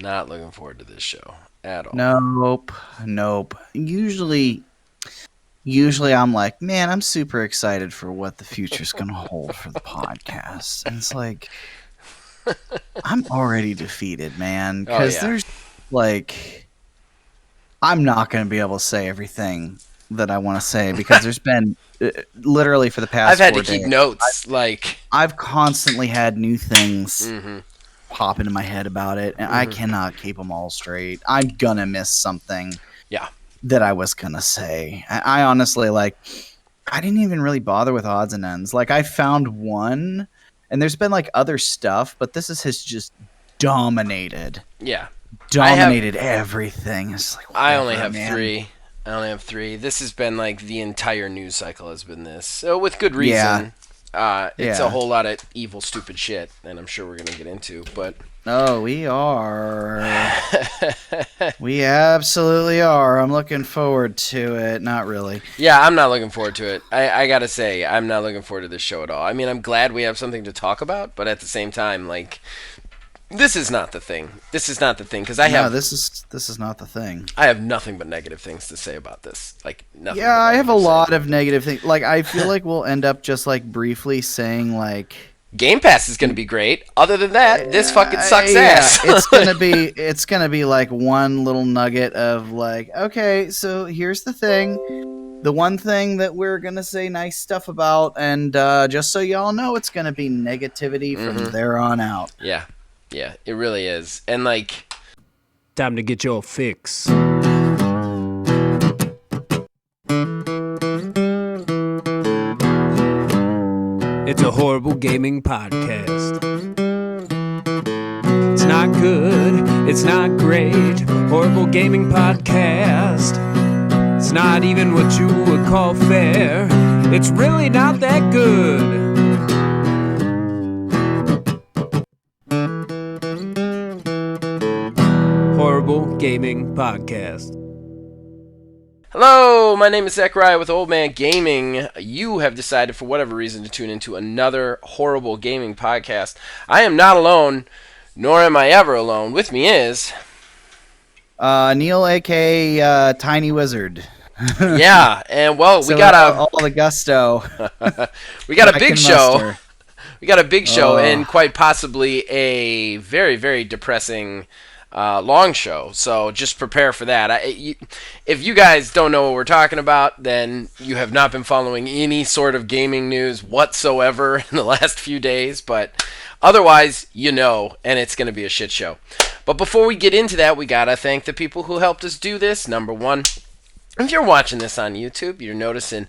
Not looking forward to this show at all. Nope. Usually I'm like, man, I'm super excited for what the future's gonna hold for the podcast. And it's like I'm already defeated, man, Oh because yeah. there's like I'm not gonna be able to say everything that I want to say because there's been literally for the I've past had to 4 days. keep notes. Like, I've constantly had new things mm-hmm, pop into my head about it, and I mm-hmm. cannot keep them all straight. I'm gonna miss something Yeah. that I was gonna say. I honestly like. I didn't even really bother with odds and ends. Like I found one, and there's been like other stuff, but has just dominated, Yeah. I have. dominated everything. It's like I only whatever, have man. three. I only have three. This has been like the entire news cycle has been this. So with good Yeah, reason. It's a yeah. whole lot of evil, stupid shit, and I'm sure we're gonna get into. But Oh, we are. We absolutely are. I'm looking forward to it. Not really. yeah, I'm not looking forward to it. I gotta say, I'm not looking forward to this show at all. I mean, I'm glad we have something to talk about, but at the same time, like, this is not the thing. This is not the thing because No, this is not the thing. I have nothing but negative things to say about this. Like nothing Yeah, but I have a negative lot things. of negative things. Like I feel like we'll end up just like briefly saying like Game Pass is gonna be great. Other than that, this fucking sucks yeah, ass. it's gonna be like one little nugget of like, okay, so here's the thing. The one thing that we're gonna say nice stuff about, and just so y'all know, it's gonna be negativity from hmm there on out. Yeah, yeah, it really is. And like, Time to get your fix. It's a horrible gaming podcast. It's not good, it's not great. Horrible gaming podcast. It's not even what you would call fair. It's really not that good. Horrible Gaming Podcast. hello, my name is Zachariah with Old Man Gaming. You have decided for whatever reason to tune into another horrible gaming podcast. I am not alone, nor am I ever alone. With me is, Neil, aka Tiny Wizard. yeah, and well, we So got all the gusto a we got a I big can show. muster. We got a big show and Oh, quite possibly a very, very depressing long show. So just prepare for that. If you guys don't know what we're talking about, then you have not been following any sort of gaming news whatsoever in the last few days. But otherwise, you know, and it's going to be a shit show. But before we get into that, we got to thank the people who helped us do this. Number one, if you're watching this on YouTube, you're noticing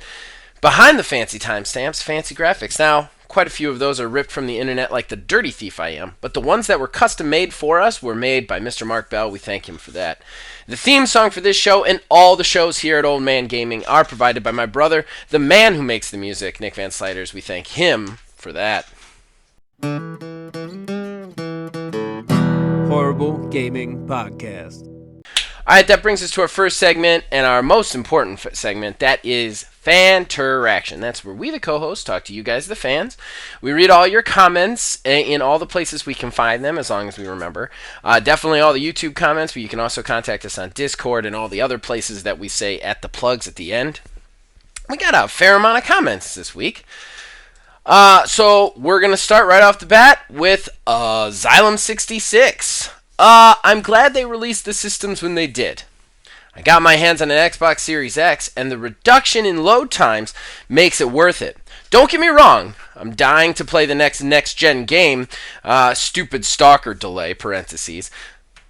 behind the fancy timestamps, fancy graphics. Now, quite a few of those are ripped from the internet like the dirty thief I am, but the ones that were custom made for us were made by Mr. Mark Bell. We thank him for that. The theme song for this show and all the shows here at Old Man Gaming are provided by my brother, the man who makes the music, Nick Van Sliders. We thank him for that. Horrible Gaming Podcast. All right, that brings us to our first segment and our most important segment. That is Fan-teraction. That's where we, the co-hosts, talk to you guys, the fans. We read all your comments in all the places we can find them, as long as we remember. Definitely all the YouTube comments, but you can also contact us on Discord and all the other places that we say at the plugs at the end. We got a fair amount of comments this week. So we're going to start right off the bat with Xylem 66. I'm glad they released the systems when they did. I got my hands on an Xbox Series X, and the reduction in load times makes it worth it. Don't get me wrong, I'm dying to play the next-gen game, stupid stalker delay, parentheses.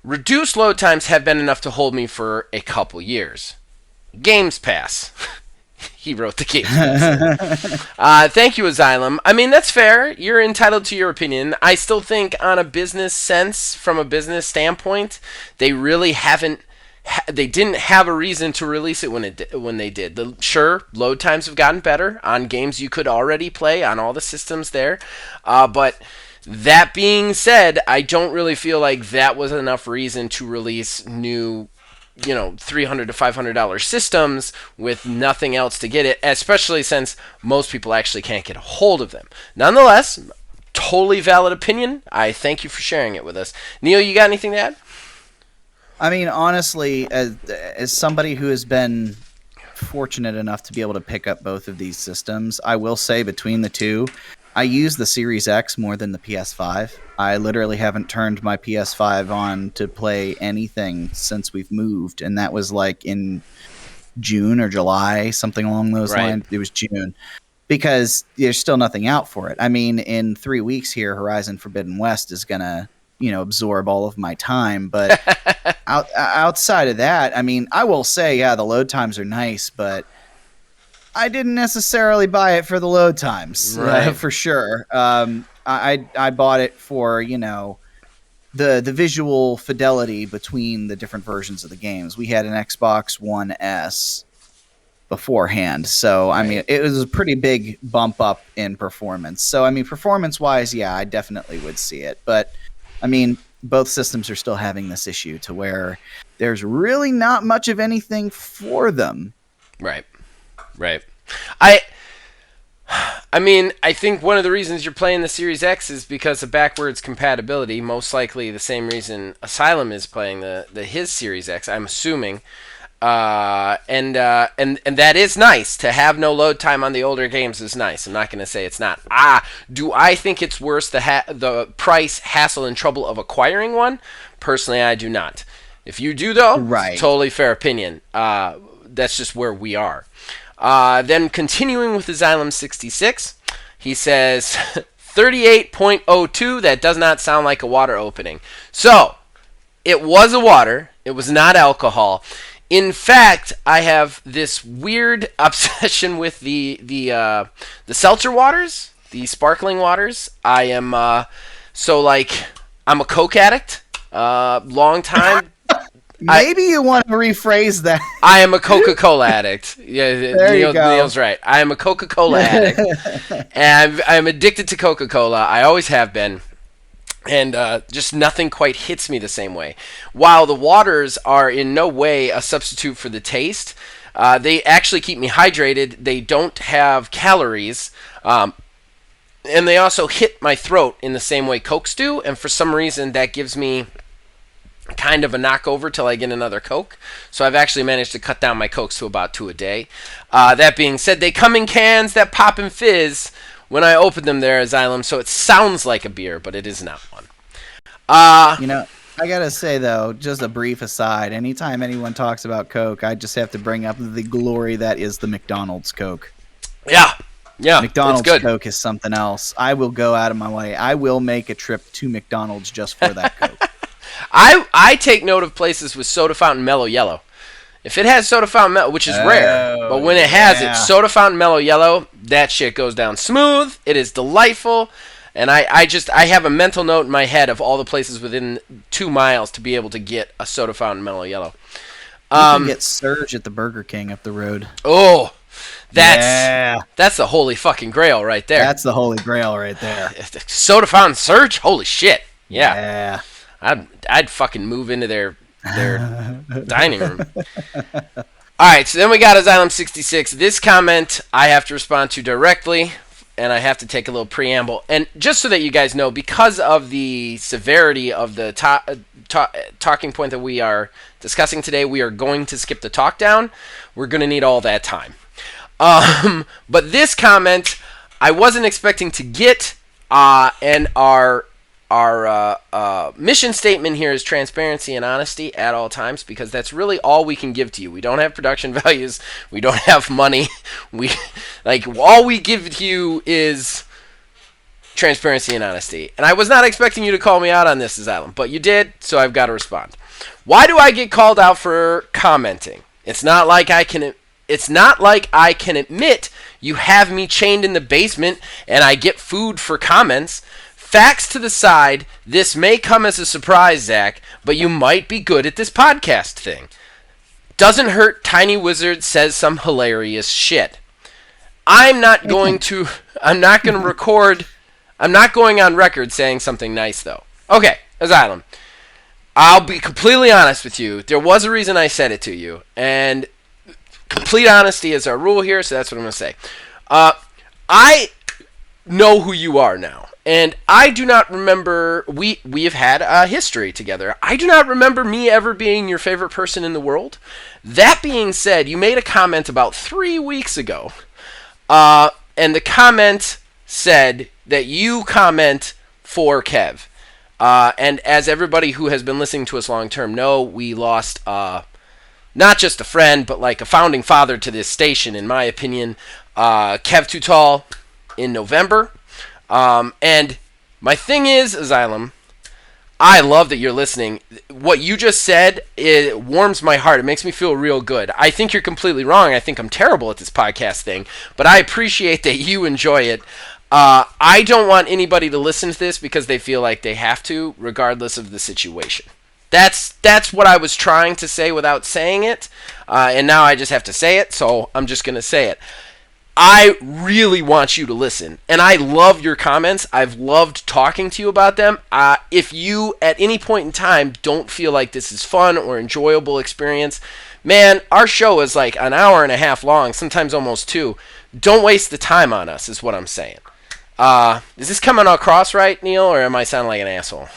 Reduced load times have been enough to hold me for a couple years. Games Pass. He wrote the Games Pass. Thank you, Asylum. I mean, that's fair. You're entitled to your opinion. I still think on a business sense, from a business standpoint, they really haven't they didn't have a reason to release it when they did. Sure, load times have gotten better on games you could already play on all the systems there, but that being said, I don't really feel like that was enough reason to release new, $300 to $500 systems with nothing else to get it, especially since most people actually can't get a hold of them. Nonetheless, totally valid opinion. I thank you for sharing it with us. Neil, you got anything to add? I mean, honestly, as somebody who has been fortunate enough to be able to pick up both of these systems, I will say between the two, I use the Series X more than the PS5. I literally haven't turned my PS5 on to play anything since we've moved, and that was like in June or July, something along those lines. It was June. Because there's still nothing out for it. I mean, in 3 weeks here, Horizon Forbidden West is going to, absorb all of my time. But outside of that, I mean, I will say, yeah, the load times are nice, but I didn't necessarily buy it for the load times, for sure. I bought it for, the visual fidelity between the different versions of the games. We had an Xbox One S beforehand. So, I mean, it was a pretty big bump up in performance. So, I mean, performance-wise, yeah, I definitely would see it. But, I mean, both systems are still having this issue to where there's really not much of anything for them. Right. I mean, I think one of the reasons you're playing the Series X is because of backwards compatibility. Most likely the same reason Asylum is playing his Series X, I'm assuming. And that is nice. To have no load time on the older games is nice. I'm not going to say it's not. Do I think it's worth the price, hassle, and trouble of acquiring one? Personally, I do not. If you do, though, totally fair opinion. That's just where we are. Then continuing with Xylem 66, he says 38.02. That does not sound like a water opening. So, it was a water. It was not alcohol. In fact, I have this weird obsession with the seltzer waters, the sparkling waters. I am I'm a Coke addict. Long time. Maybe you want to rephrase that. I am a Coca-Cola addict. Yeah, there you go. Neil's right. I am a Coca-Cola addict, and I'm addicted to Coca-Cola. I always have been. And just nothing quite hits me the same way. While the waters are in no way a substitute for the taste, they actually keep me hydrated. They don't have calories. And they also hit my throat in the same way Cokes do. And for some reason, that gives me kind of a knockover till I get another Coke. So I've actually managed to cut down my Cokes to about 2 a day. That being said, they come in cans that pop and fizz when I open them there, Xylem, so it sounds like a beer, but it is not one. I gotta say, though, just a brief aside, anytime anyone talks about Coke, I just have to bring up the glory that is the McDonald's Coke. Yeah, McDonald's Coke is something else. I will go out of my way. I will make a trip to McDonald's just for that Coke. I take note of places with soda fountain Mellow Yellow. If it has soda fountain mellow, which is rare, but when it has it, soda fountain mellow yellow, that shit goes down smooth. It is delightful, and I have a mental note in my head of all the places within 2 miles to be able to get a soda fountain mellow yellow. You can get Surge at the Burger King up the road. Oh, that's the holy fucking grail right there. That's the holy grail right there. Soda fountain Surge, holy shit. Yeah. I'd fucking move into their dining room. Alright, so then we got Asylum 66. This comment I have to respond to directly, and I have to take a little preamble. And just so that you guys know, because of the severity of the talking point that we are discussing today, we are going to skip the talk down. We're going to need all that time. But this comment, I wasn't expecting to get, and our mission statement here is transparency and honesty at all times, because that's really all we can give to you. We don't have production values. We don't have money. All we give to you is transparency and honesty. And I was not expecting you to call me out on this, Asylum, but you did, so I've got to respond. Why do I get called out for commenting? It's not like I can admit you have me chained in the basement and I get food for comments. Facts to the side, this may come as a surprise, Zach, but you might be good at this podcast thing. Doesn't hurt Tiny Wizard says some hilarious shit. I'm not going on record saying something nice, though. Okay, Asylum. I'll be completely honest with you. There was a reason I said it to you, and complete honesty is our rule here, so that's what I'm going to say. I know who you are now. And I do not remember, we have had a history together. I do not remember me ever being your favorite person in the world. That being said, you made a comment about 3 weeks ago. And the comment said that you comment for Kev. And as everybody who has been listening to us long term know, we lost not just a friend, but like a founding father to this station, in my opinion, Kev Too Tall, in November. And my thing is, Asylum, I love that you're listening. What you just said, it warms my heart. It makes me feel real good. I think you're completely wrong. I think I'm terrible at this podcast thing, but I appreciate that you enjoy it. I don't want anybody to listen to this because they feel like they have to, regardless of the situation. That's what I was trying to say without saying it, and now I just have to say it, so I'm just going to say it. I really want you to listen, and I love your comments. I've loved talking to you about them. If you, at any point in time, don't feel like this is fun or enjoyable experience, man, our show is like an hour and a half long, sometimes almost 2. Don't waste the time on us, is what I'm saying. Is this coming across right, Neil, or am I sounding like an asshole?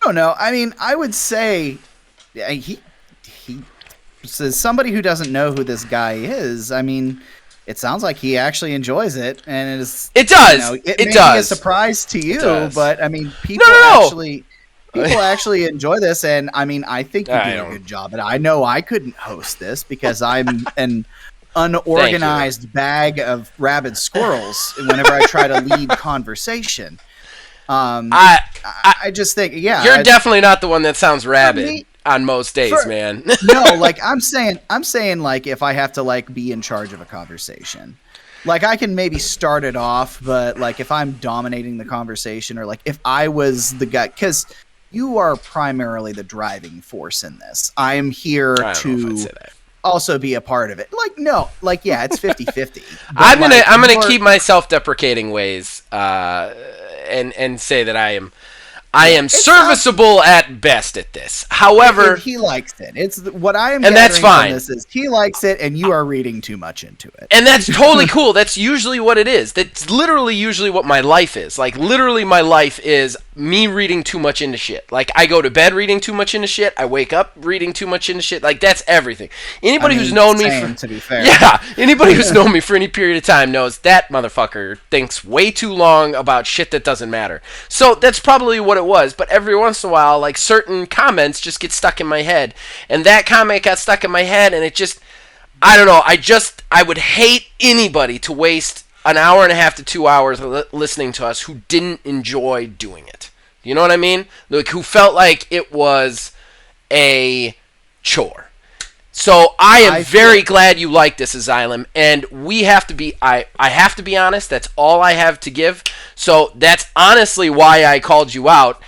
I don't know. I mean, I would say he says somebody who doesn't know who this guy is. I mean, it sounds like he actually enjoys it, and it does. You know, it may does. be a surprise to you, but I mean, people actually enjoy this, and I mean, I think you did a good job. And I know I couldn't host this because I'm an unorganized bag of rabid squirrels whenever I try to lead conversation. I just think, you're definitely not the one that sounds rabid on most days, man. No, like I'm saying, like if I have to like be in charge of a conversation, like I can maybe start it off, but like if I'm dominating the conversation, or like if I was the guy, because you are primarily the driving force in this. I am here to also be a part of it. Like, no, like, yeah, it's 50-50. I'm gonna keep my self-deprecating ways, and say that I am serviceable at best at this. However, he likes it. It's what I am, and that's fine. From this is he likes it, and you are reading too much into it. And that's totally cool. That's usually what it is. That's literally usually what my life is. Like, literally, my life is me reading too much into shit. Like, I go to bed reading too much into shit. I wake up reading too much into shit. Like, that's everything. Anybody who's known me for, to be fair, anybody who's known me for any period of time knows that motherfucker thinks way too long about shit that doesn't matter. So that's probably what it was. But every once in a while, like, certain comments just get stuck in my head, and that comment got stuck in my head, and it just, I don't know. I would hate anybody to waste an hour and a half to 2 hours listening to us who didn't enjoy doing it. You know what I mean? Like, who felt like it was a chore. So I am very glad you like this, Asylum, and we have to be, I have to be honest, that's all I have to give. So that's honestly why I called you out.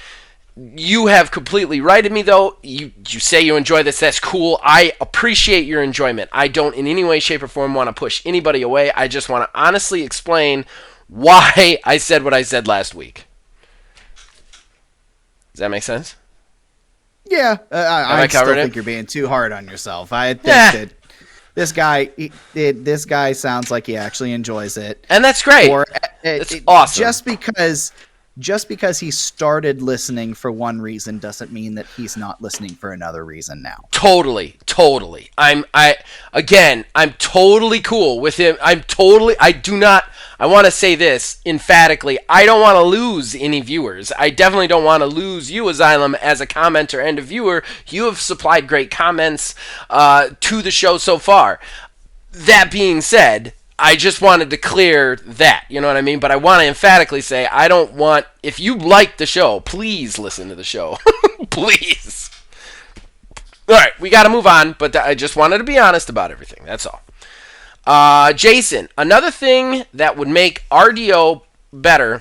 You have completely righted me, though. You say you enjoy this. That's cool. I appreciate your enjoyment. I don't in any way, shape, or form want to push anybody away. I just want to honestly explain why I said what I said last week. Does that make sense? Yeah. I still think you're being too hard on yourself. I think that this guy sounds like he actually enjoys it. And that's great. It's awesome. Just because he started listening for one reason doesn't mean that he's not listening for another reason now. Totally. I'm totally cool with him. I want to say this emphatically. I don't want to lose any viewers. I definitely don't want to lose you, Asylum, as a commenter and a viewer. You have supplied great comments to the show so far. That being said, I just wanted to clear that, you know what I mean? But I want to emphatically say, if you like the show, please listen to the show. Please. All right, we got to move on, but I just wanted to be honest about everything. That's all. Jason, another thing that would make RDO better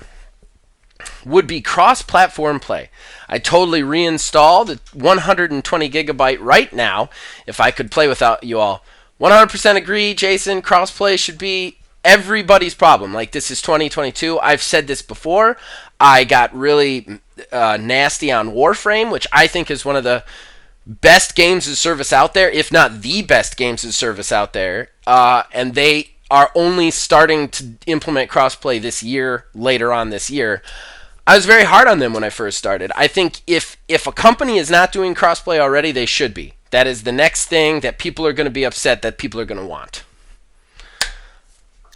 would be cross-platform play. I totally reinstalled the 120 gigabyte right now if I could play without you all. 100% agree, Jason. Crossplay should be everybody's problem. Like, this is 2022. I've said this before. I got really nasty on Warframe, which I think is one of the best games of service out there, if not the best games of service out there. And they are only starting to implement crossplay this year, later on this year. I was very hard on them when I first started. I think if a company is not doing crossplay already, they should be. That is the next thing that people are going to be upset that people are going to want.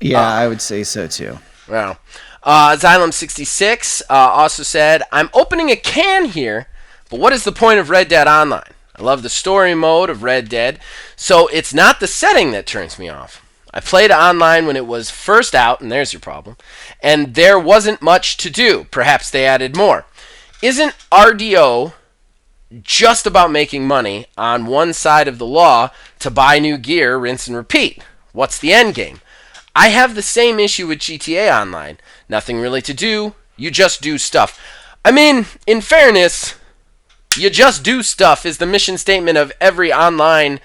Yeah, I would say so too. Wow. Xylem66 also said, I'm opening a can here, but what is the point of Red Dead Online? I love the story mode of Red Dead, so it's not the setting that turns me off. I played online when it was first out, and there's your problem, and there wasn't much to do. Perhaps they added more. Isn't RDO just about making money on one side of the law to buy new gear, rinse and repeat? What's the end game? I have the same issue with GTA Online. Nothing really to do. You just do stuff. I mean, in fairness, you just do stuff is the mission statement of every online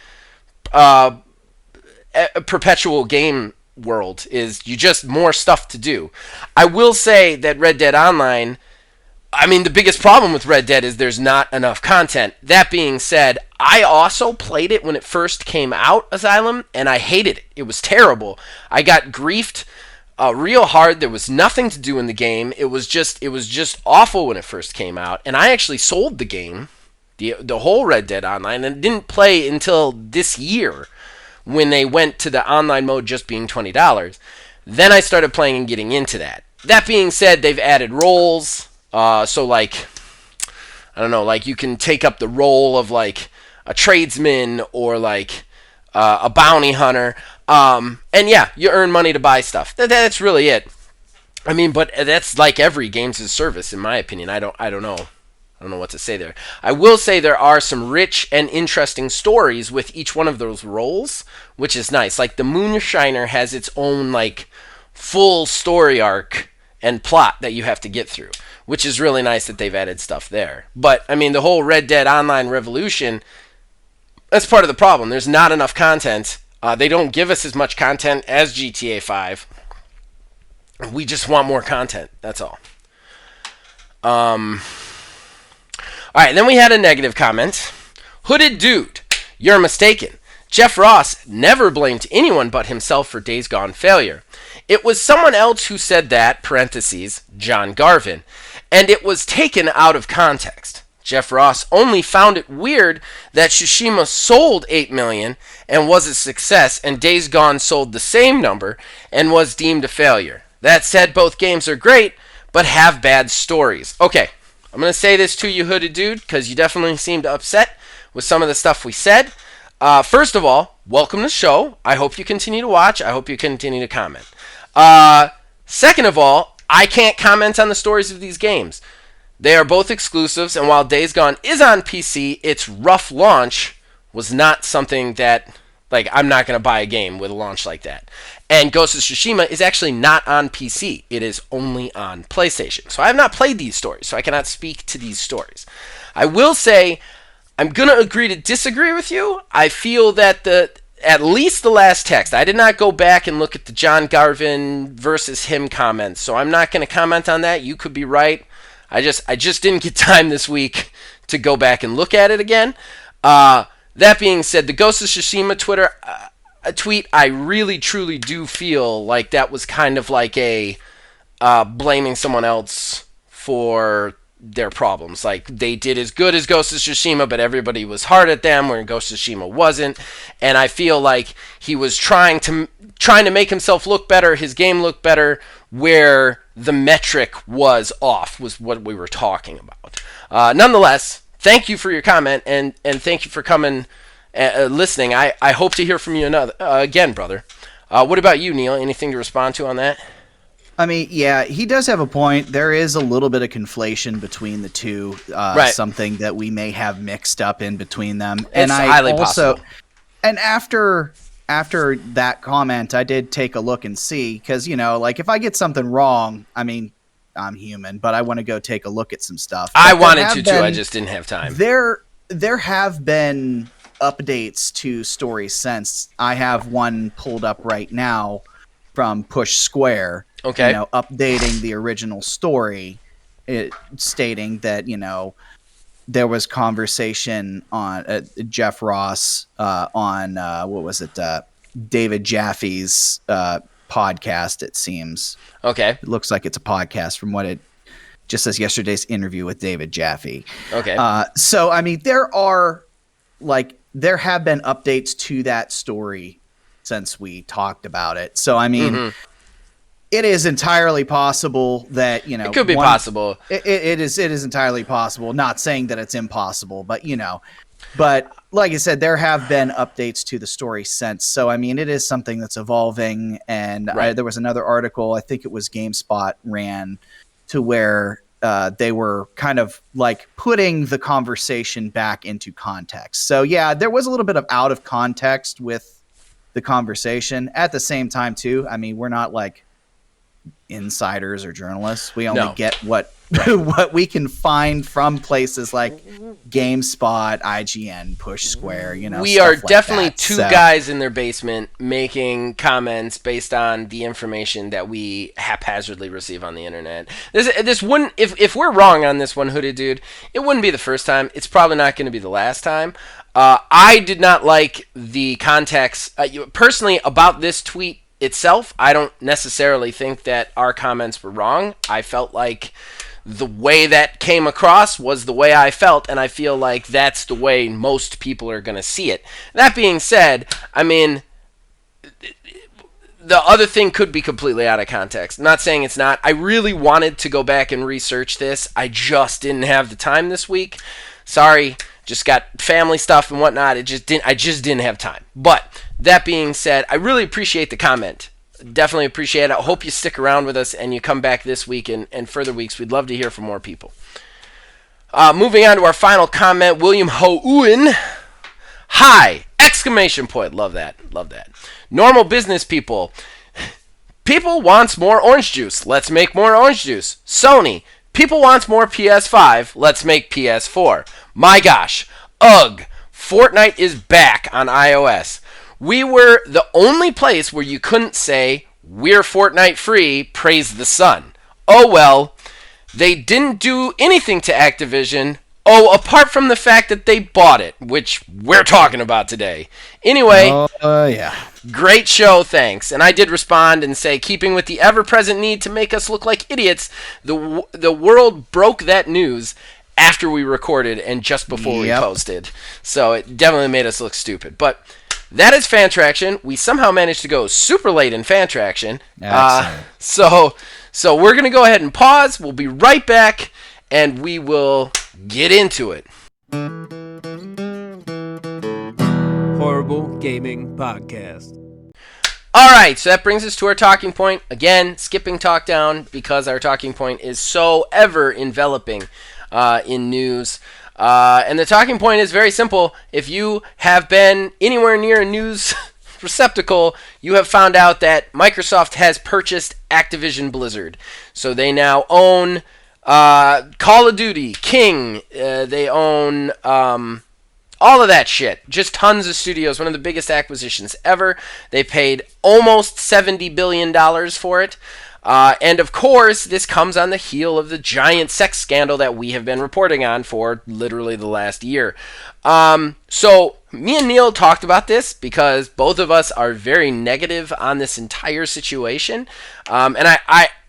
perpetual game world, is you just more stuff to do. I will say that Red Dead Online, I mean, the biggest problem with Red Dead is there's not enough content. That being said, I also played it when it first came out, Asylum, and I hated it. It was terrible. I got griefed real hard. There was nothing to do in the game. It was just awful when it first came out. And I actually sold the game, the whole Red Dead Online, and didn't play until this year when they went to the online mode just being $20. Then I started playing and getting into that. That being said, they've added roles. So like, I don't know, like you can take up the role of like a tradesman or like a bounty hunter. And yeah, you earn money to buy stuff. That's really it. I mean, but that's like every games as service, in my opinion. I don't know. I don't know what to say there. I will say there are some rich and interesting stories with each one of those roles, which is nice. Like the Moonshiner has its own like full story arc and plot that you have to get through, which is really nice that they've added stuff there. But I mean, the whole Red Dead Online revolution, that's part of the problem. There's not enough content. They don't give us as much content as GTA 5. We just want more content. That's all. All right, then we had a negative comment. Hooded Dude, you're mistaken. Jeff Ross never blamed anyone but himself for Days Gone failure. It was someone else who said that, parentheses, John Garvin, and it was taken out of context. Jeff Ross only found it weird that Tsushima sold 8 million and was a success, and Days Gone sold the same number and was deemed a failure. That said, both games are great, but have bad stories. Okay, I'm going to say this to you, Hooded Dude, because you definitely seemed upset with some of the stuff we said. First of all, welcome to the show. I hope you continue to watch. I hope you continue to comment. Second of all, I can't comment on the stories of these games. They are both exclusives, and while Days Gone is on PC, its rough launch was not something that, like, I'm not going to buy a game with a launch like that. And Ghost of Tsushima is actually not on PC. It is only on PlayStation. So I have not played these stories, so I cannot speak to these stories. I will say, I'm going to agree to disagree with you. I feel that at least the last text, I did not go back and look at the John Garvin versus him comments, so I'm not going to comment on that. You could be right. I just didn't get time this week to go back and look at it again. That being said, the Ghost of Tsushima Twitter tweet, I really truly do feel like that was kind of like a blaming someone else for their problems. Like, they did as good as Ghost of Tsushima, but everybody was hard at them, where Ghost of Tsushima wasn't. And I feel like he was trying to make himself look better, his game look better, where the metric was off, was what we were talking about. Nonetheless, thank you for your comment, and thank you for coming, listening. I hope to hear from you again, brother. What about you, Neil? Anything to respond to on that? I mean, yeah, he does have a point. There is a little bit of conflation between the two, right. Something that we may have mixed up in between them. It's highly possible. And after that comment, I did take a look and see, because, you know, like, if I get something wrong, I mean, I'm human, but I want to go take a look at some stuff. I wanted to, too. I just didn't have time. There have been updates to stories since. I have one pulled up right now from Push Square. Okay. You know, updating the original story, stating that, you know, there was conversation on Jeff Ross on what was it? David Jaffe's podcast, it seems. Okay. It looks like it's a podcast from what it just says, yesterday's interview with David Jaffe. Okay. So, I mean, there have been updates to that story since we talked about it. So, I mean, it is entirely possible that, it could be possible. It is entirely possible. Not saying that it's impossible, but but like I said, there have been updates to the story since. So, I mean, it is something that's evolving. And there was another article, I think it was GameSpot ran, to where they were kind of like putting the conversation back into context. So, yeah, there was a little bit of out of context with the conversation. At the same time, too, I mean, we're not like insiders or journalists. We only get what we can find from places like GameSpot, IGN, Push Square, we are like definitely that. Two guys in their basement making comments based on the information that we haphazardly receive on the internet. This wouldn't, if we're wrong on this one, Hooded Dude, it wouldn't be the first time. It's probably not going to be the last time. I did not like the context personally about this tweet itself. I don't necessarily think that our comments were wrong. I felt like the way that came across was the way I felt, and I feel like that's the way most people are going to see it. That being said, I mean, the other thing could be completely out of context. I'm not saying it's not. I really wanted to go back and research this. I just didn't have the time this week. Sorry, just got family stuff and whatnot. I just didn't have time. But that being said, I really appreciate the comment. Definitely appreciate it. I hope you stick around with us and you come back this week and further weeks. We'd love to hear from more people. Moving on to our final comment, William Houen. Hi! Exclamation point. Love that. Love that. Normal business people. People wants more orange juice. Let's make more orange juice. Sony. People wants more PS5. Let's make PS4. My gosh. Ugh. Fortnite is back on iOS. We were the only place where you couldn't say, we're Fortnite free, praise the sun. Oh well, they didn't do anything to Activision. Oh, apart from the fact that they bought it, which we're talking about today. Anyway, yeah. Great show, thanks. And I did respond and say, keeping with the ever-present need to make us look like idiots, the world broke that news after we recorded and just before we posted. So it definitely made us look stupid. But that is Fan Traction. We somehow managed to go super late in Fan Traction. So we're going to go ahead and pause. We'll be right back, and we will get into it. Horrible Gaming Podcast. All right, so that brings us to our talking point. Again, skipping talk down because our talking point is so ever enveloping in news. And the talking point is very simple. If you have been anywhere near a news receptacle, you have found out that Microsoft has purchased Activision Blizzard. So they now own Call of Duty, King. They own all of that shit. Just tons of studios. One of the biggest acquisitions ever. They paid almost $70 billion for it. And of course, this comes on the heel of the giant sex scandal that we have been reporting on for literally the last year. So me and Neil talked about this because both of us are very negative on this entire situation. And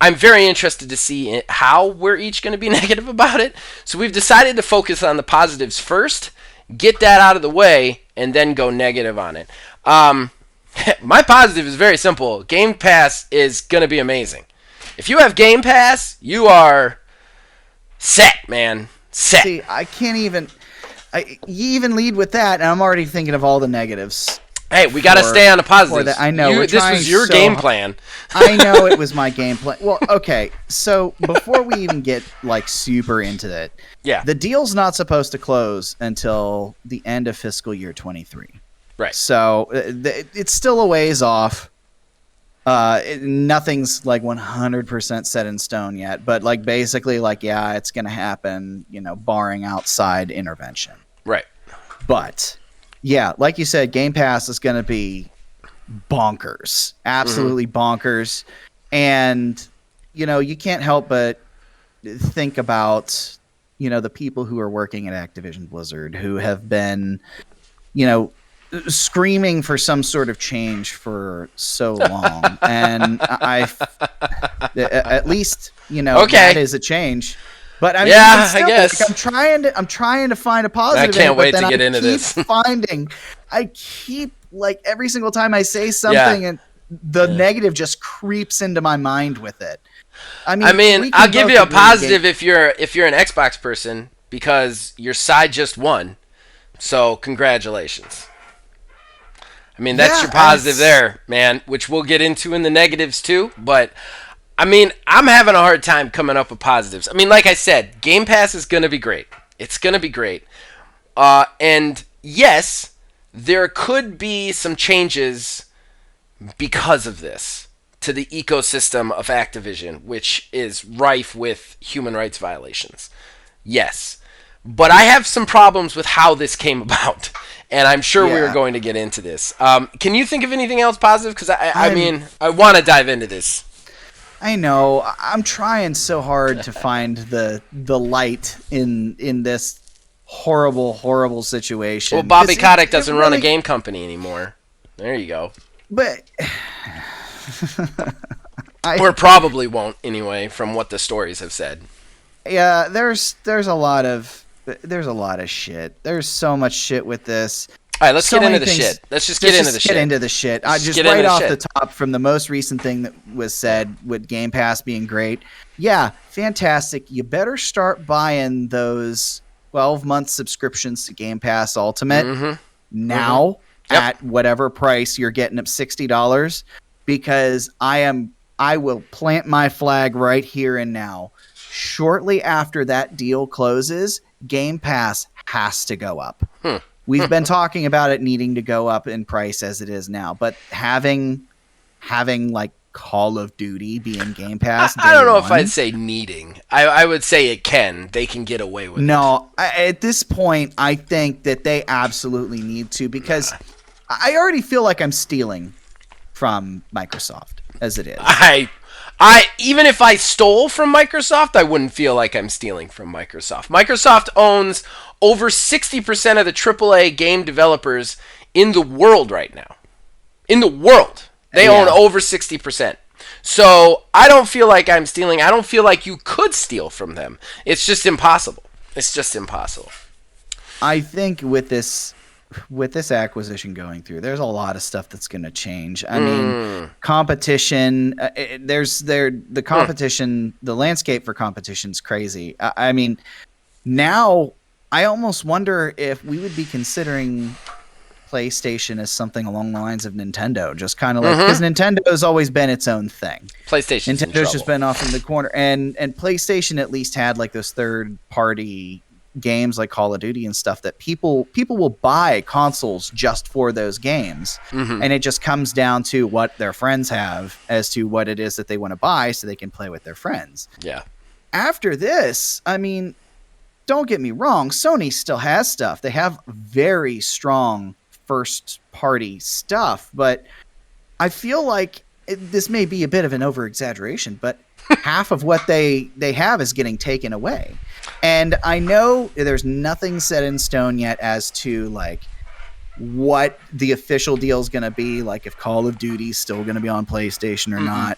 I'm very interested to see how we're each going to be negative about it. So we've decided to focus on the positives first, get that out of the way, and then go negative on it. My positive is very simple. Game Pass is going to be amazing. If you have Game Pass, you are set, man. Set. See, I can't even... you even lead with that, and I'm already thinking of all the negatives. Hey, we got to stay on the positives. I know. This was your game plan. I know it was my game plan. Well, okay. So before we even get super into that, the deal's not supposed to close until the end of fiscal year 23. Right. So it's still a ways off. Nothing's 100% set in stone yet, but basically it's going to happen, barring outside intervention. Right. But yeah, like you said, Game Pass is going to be bonkers, absolutely bonkers. And, you can't help but think about, the people who are working at Activision Blizzard who have been, screaming for some sort of change for so long, and at least that is a change. But I mean, yeah, still, I guess I'm trying to find a positive. I can't wait to then get into this. I keep like every single time I say something, and the negative just creeps into my mind with it. I mean, I'll give you a positive if you're an Xbox person, because your side just won. So congratulations. I mean, that's your positive there, man, which we'll get into in the negatives too. But, I mean, I'm having a hard time coming up with positives. I mean, like I said, Game Pass is going to be great. It's going to be great. And, yes, there could be some changes because of this to the ecosystem of Activision, which is rife with human rights violations. Yes. But I have some problems with how this came about. And I'm sure we are going to get into this. Can you think of anything else positive? Because I mean, I want to dive into this. I know. I'm trying so hard to find the light in this horrible situation. Well, Bobby Kotick doesn't run a game company anymore. There you go. But or probably won't anyway, from what the stories have said. Yeah, there's a lot of shit. There's so much shit with this. All right, let's get into the shit. Let's just get into the shit. Get into the shit. Just right off the top, from the most recent thing that was said with Game Pass being great. Yeah, fantastic. You better start buying those 12-month subscriptions to Game Pass Ultimate now at whatever price you're getting at $60, because I will plant my flag right here and now. Shortly after that deal closes, Game Pass has to go up. We've been talking about it needing to go up in price as it is now, but having like Call of Duty be in Game Pass, I don't know if I'd say needing. I would say it can. They can get away with it. No, at this point, I think that they absolutely need to, because I already feel like I'm stealing from Microsoft as it is. I even if I stole from Microsoft, I wouldn't feel like I'm stealing from Microsoft. Microsoft owns over 60% of the AAA game developers in the world right now. In the world. They own over 60%. So I don't feel like I'm stealing. I don't feel like you could steal from them. It's just impossible. It's just impossible. I think with this acquisition going through, there's a lot of stuff that's going to change. I mean, competition, the competition, the landscape for competition is crazy. I mean, now I almost wonder if we would be considering PlayStation as something along the lines of Nintendo, just kind of like, because Nintendo has always been its own thing. Nintendo's just been off in the corner, and PlayStation at least had like those third party games like Call of Duty and stuff that people will buy consoles just for those games, and it just comes down to what their friends have as to what it is that they want to buy so they can play with their friends. Yeah. After this, I mean, don't get me wrong, Sony still has stuff. They have very strong first party stuff, but I feel like this may be a bit of an over exaggeration, but half of what they have is getting taken away. And I know there's nothing set in stone yet as to like what the official deal is going to be, like if Call of Duty is still going to be on PlayStation or not.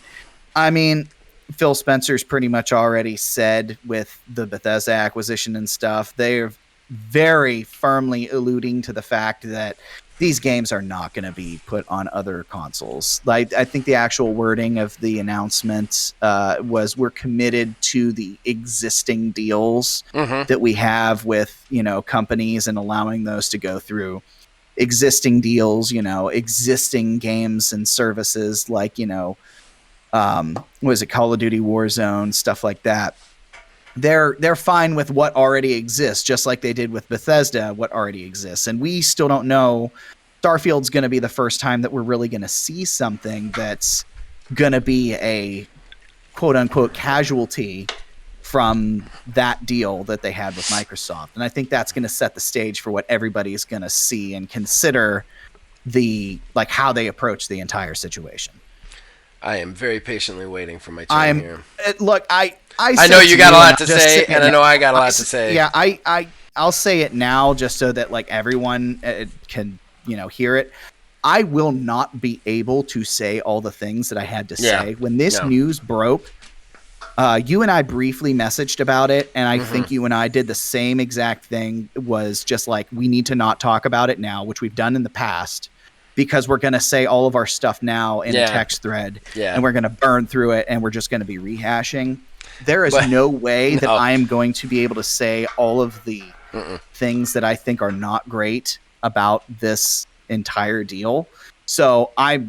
I mean, Phil Spencer's pretty much already said with the Bethesda acquisition and stuff, they're very firmly alluding to the fact that these games are not going to be put on other consoles. Like, I think the actual wording of the announcement was, we're committed to the existing deals that we have with, companies, and allowing those to go through existing deals, existing games and services like, Call of Duty Warzone, stuff like that. They're fine with what already exists, just like they did with Bethesda, what already exists. And we still don't know. Starfield's going to be the first time that we're really going to see something that's going to be a quote-unquote casualty from that deal that they had with Microsoft. And I think that's going to set the stage for what everybody's going to see and consider how they approach the entire situation. I am very patiently waiting for my turn here. Look, I know you got a lot to say, and I know I got a lot to say. Yeah, I'll say it now just so that like everyone can hear it. I will not be able to say all the things that I had to say. When this news broke, you and I briefly messaged about it, and I think you and I did the same exact thing. It was just like, we need to not talk about it now, which we've done in the past, because we're going to say all of our stuff now in a text thread, and we're going to burn through it, and we're just going to be rehashing. There is no way that I am going to be able to say all of the things that I think are not great about this entire deal. So I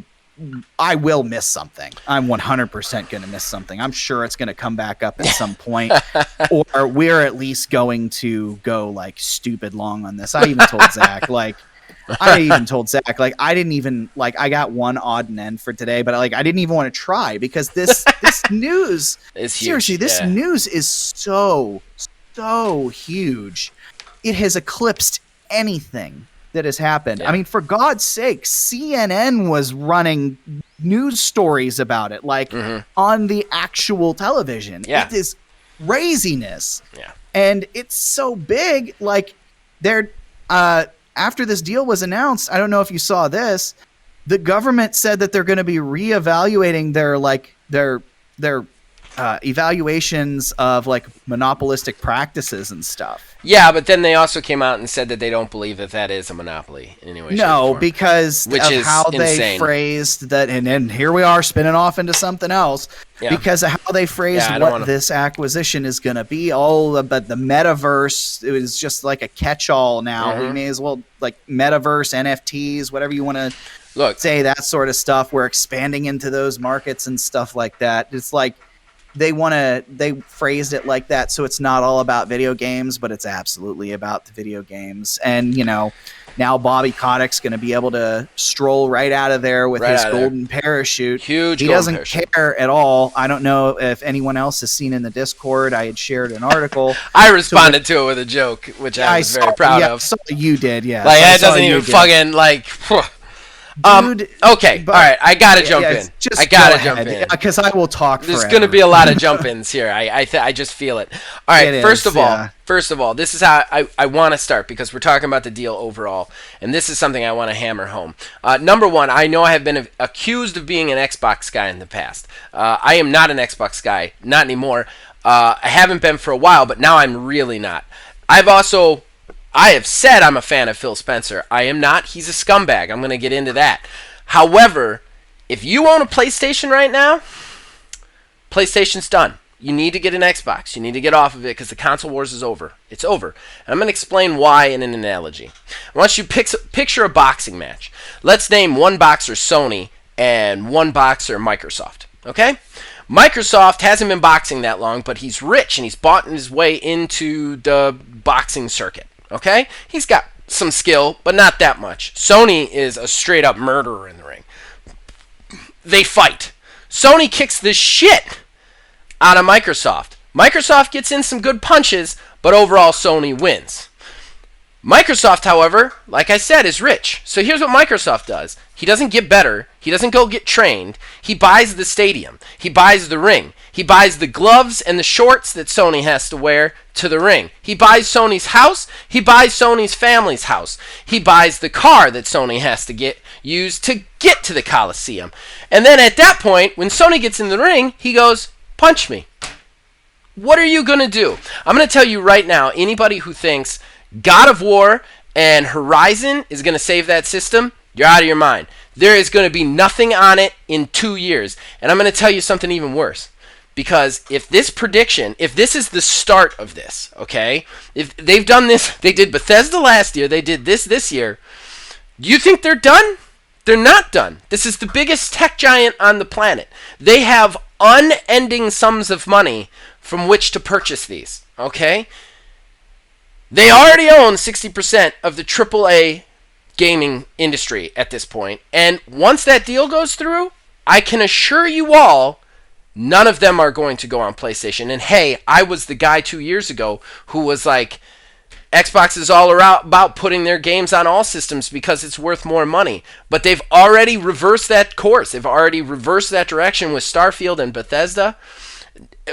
will miss something. I'm 100% going to miss something. I'm sure it's going to come back up at some point, or we're at least going to go like stupid long on this. I even told Zach, I didn't even I got one odd and end for today, but I didn't even want to try, because this news is seriously, this news is so huge. It has eclipsed anything that has happened. I mean, for God's sake, CNN was running news stories about it, on the actual television. It is craziness. And it's so big. They're after this deal was announced, I don't know if you saw this, the government said that they're going to be reevaluating their evaluations of monopolistic practices and stuff. Yeah, but then they also came out and said that they don't believe that is a monopoly in any way. No, because of how they phrased that, and then here we are spinning off into something else. Because of how they phrased this acquisition is going to be. All about the metaverse, it was just like a catch-all now. We may as well metaverse, NFTs, whatever you want to say, that sort of stuff. We're expanding into those markets and stuff like that. It's they phrased it like that, so it's not all about video games, but it's absolutely about the video games. And now Bobby Kotick's going to be able to stroll right out of there with his golden parachute. He doesn't care at all. I don't know if anyone else has seen in the Discord. I had shared an article. I responded to it with a joke, which I was very proud of. So you did, yeah. It doesn't even fucking Dude, okay, all right. I gotta jump in. I gotta jump in because I will talk. There's gonna be a lot of jump-ins here. I just feel it. All right. First of all, this is how I want to start, because we're talking about the deal overall, and this is something I want to hammer home. Number one, I know I have been accused of being an Xbox guy in the past. I am not an Xbox guy, not anymore. I haven't been for a while, but now I'm really not. I have said I'm a fan of Phil Spencer. I am not. He's a scumbag. I'm going to get into that. However, if you own a PlayStation right now, PlayStation's done. You need to get an Xbox. You need to get off of it, because the console wars is over. It's over. And I'm going to explain why in an analogy. I want you to picture a boxing match. Let's name one boxer Sony and one boxer Microsoft. Okay? Microsoft hasn't been boxing that long, but he's rich and he's bought his way into the boxing circuit. Okay? He's got some skill, but not that much. Sony is a straight-up murderer in the ring. They fight. Sony kicks the shit out of Microsoft. Microsoft gets in some good punches, but overall Sony wins. Microsoft, however, like I said, is rich. So here's what Microsoft does. He doesn't get better. He doesn't go get trained. He buys the stadium. He buys the ring. He buys the gloves and the shorts that Sony has to wear to the ring. He buys Sony's house. He buys Sony's family's house. He buys the car that Sony has to use to get to the Coliseum. And then at that point, when Sony gets in the ring, he goes, punch me. What are you going to do? I'm going to tell you right now, anybody who thinks God of War and Horizon is going to save that system, you're out of your mind. There is going to be nothing on it in 2 years. And I'm going to tell you something even worse. Because if this is the start of this, okay? If they've done this, they did Bethesda last year, they did this year. Do you think they're done? They're not done. This is the biggest tech giant on the planet. They have unending sums of money from which to purchase these, okay? They already own 60% of the AAA gaming industry at this point. And once that deal goes through, I can assure you all, none of them are going to go on PlayStation. And hey, I was the guy 2 years ago who was like, Xbox is all about putting their games on all systems because it's worth more money. But they've already reversed that course. They've already reversed that direction with Starfield and Bethesda,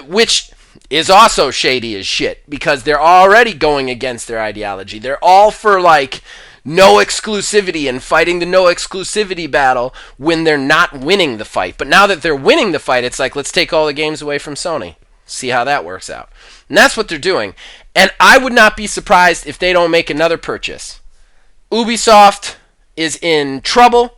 which is also shady as shit because they're already going against their ideology. They're all for like no exclusivity and fighting the no exclusivity battle when they're not winning the fight. But now that they're winning the fight, it's like, let's take all the games away from Sony. See how that works out. And that's what they're doing. And I would not be surprised if they don't make another purchase. Ubisoft is in trouble.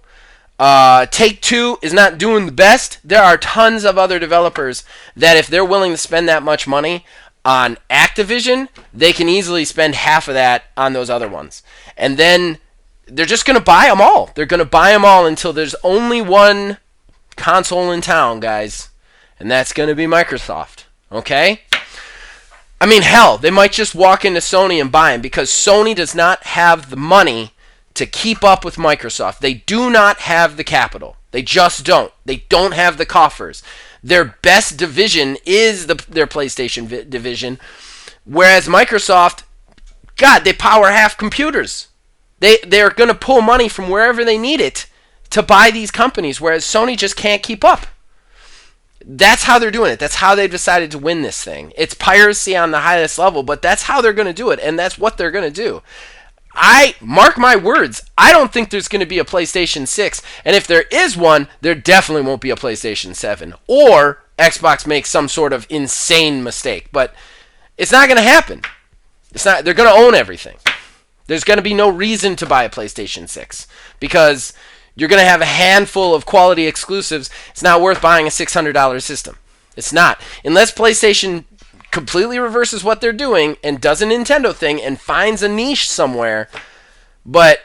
Take-Two is not doing the best. There are tons of other developers that if they're willing to spend that much money on Activision, they can easily spend half of that on those other ones. And then they're just going to buy them all. They're going to buy them all until there's only one console in town, guys. And that's going to be Microsoft. Okay? I mean, hell, they might just walk into Sony and buy them because Sony does not have the money to keep up with Microsoft. They do not have the capital. They just don't. They don't have the coffers. Their best division is their PlayStation division, whereas Microsoft, God, they power half computers. They're going to pull money from wherever they need it to buy these companies, whereas Sony just can't keep up. That's how they're doing it. That's how they've decided to win this thing. It's piracy on the highest level, but that's how they're going to do it, and that's what they're going to do. Mark my words, I don't think there's going to be a PlayStation 6, and if there is one, there definitely won't be a PlayStation 7, or Xbox makes some sort of insane mistake, but it's not going to happen. They're going to own everything. There's going to be no reason to buy a PlayStation 6, because you're going to have a handful of quality exclusives. It's not worth buying a $600 system. It's not. Unless PlayStation completely reverses what they're doing and does a Nintendo thing and finds a niche somewhere, but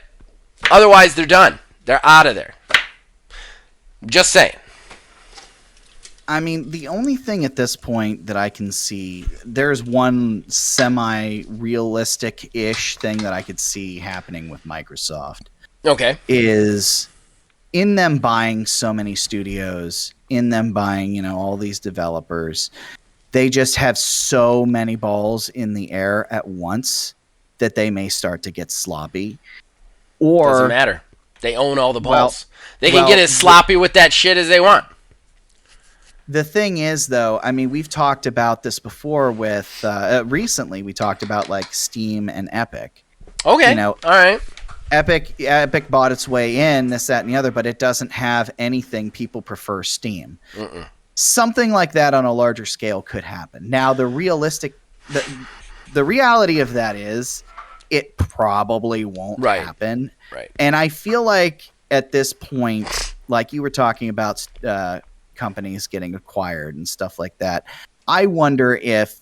otherwise they're done. They're out of there. Just saying. I mean, the only thing at this point that I can see, there's one semi-realistic-ish thing that I could see happening with Microsoft. Okay. Is in them buying so many studios, in them buying, all these developers, they just have so many balls in the air at once that they may start to get sloppy. Or doesn't matter. They own all the balls. They can get as sloppy with that shit as they want. The thing is, though, I mean, we've talked about this before with recently. We talked about like Steam and Epic. Okay. All right. Epic bought its way in, this, that, and the other, but it doesn't have anything. People prefer Steam. Something like that on a larger scale could happen. Now, the reality of that is it probably won't happen. Right. And I feel like at this point, like you were talking about companies getting acquired and stuff like that, I wonder if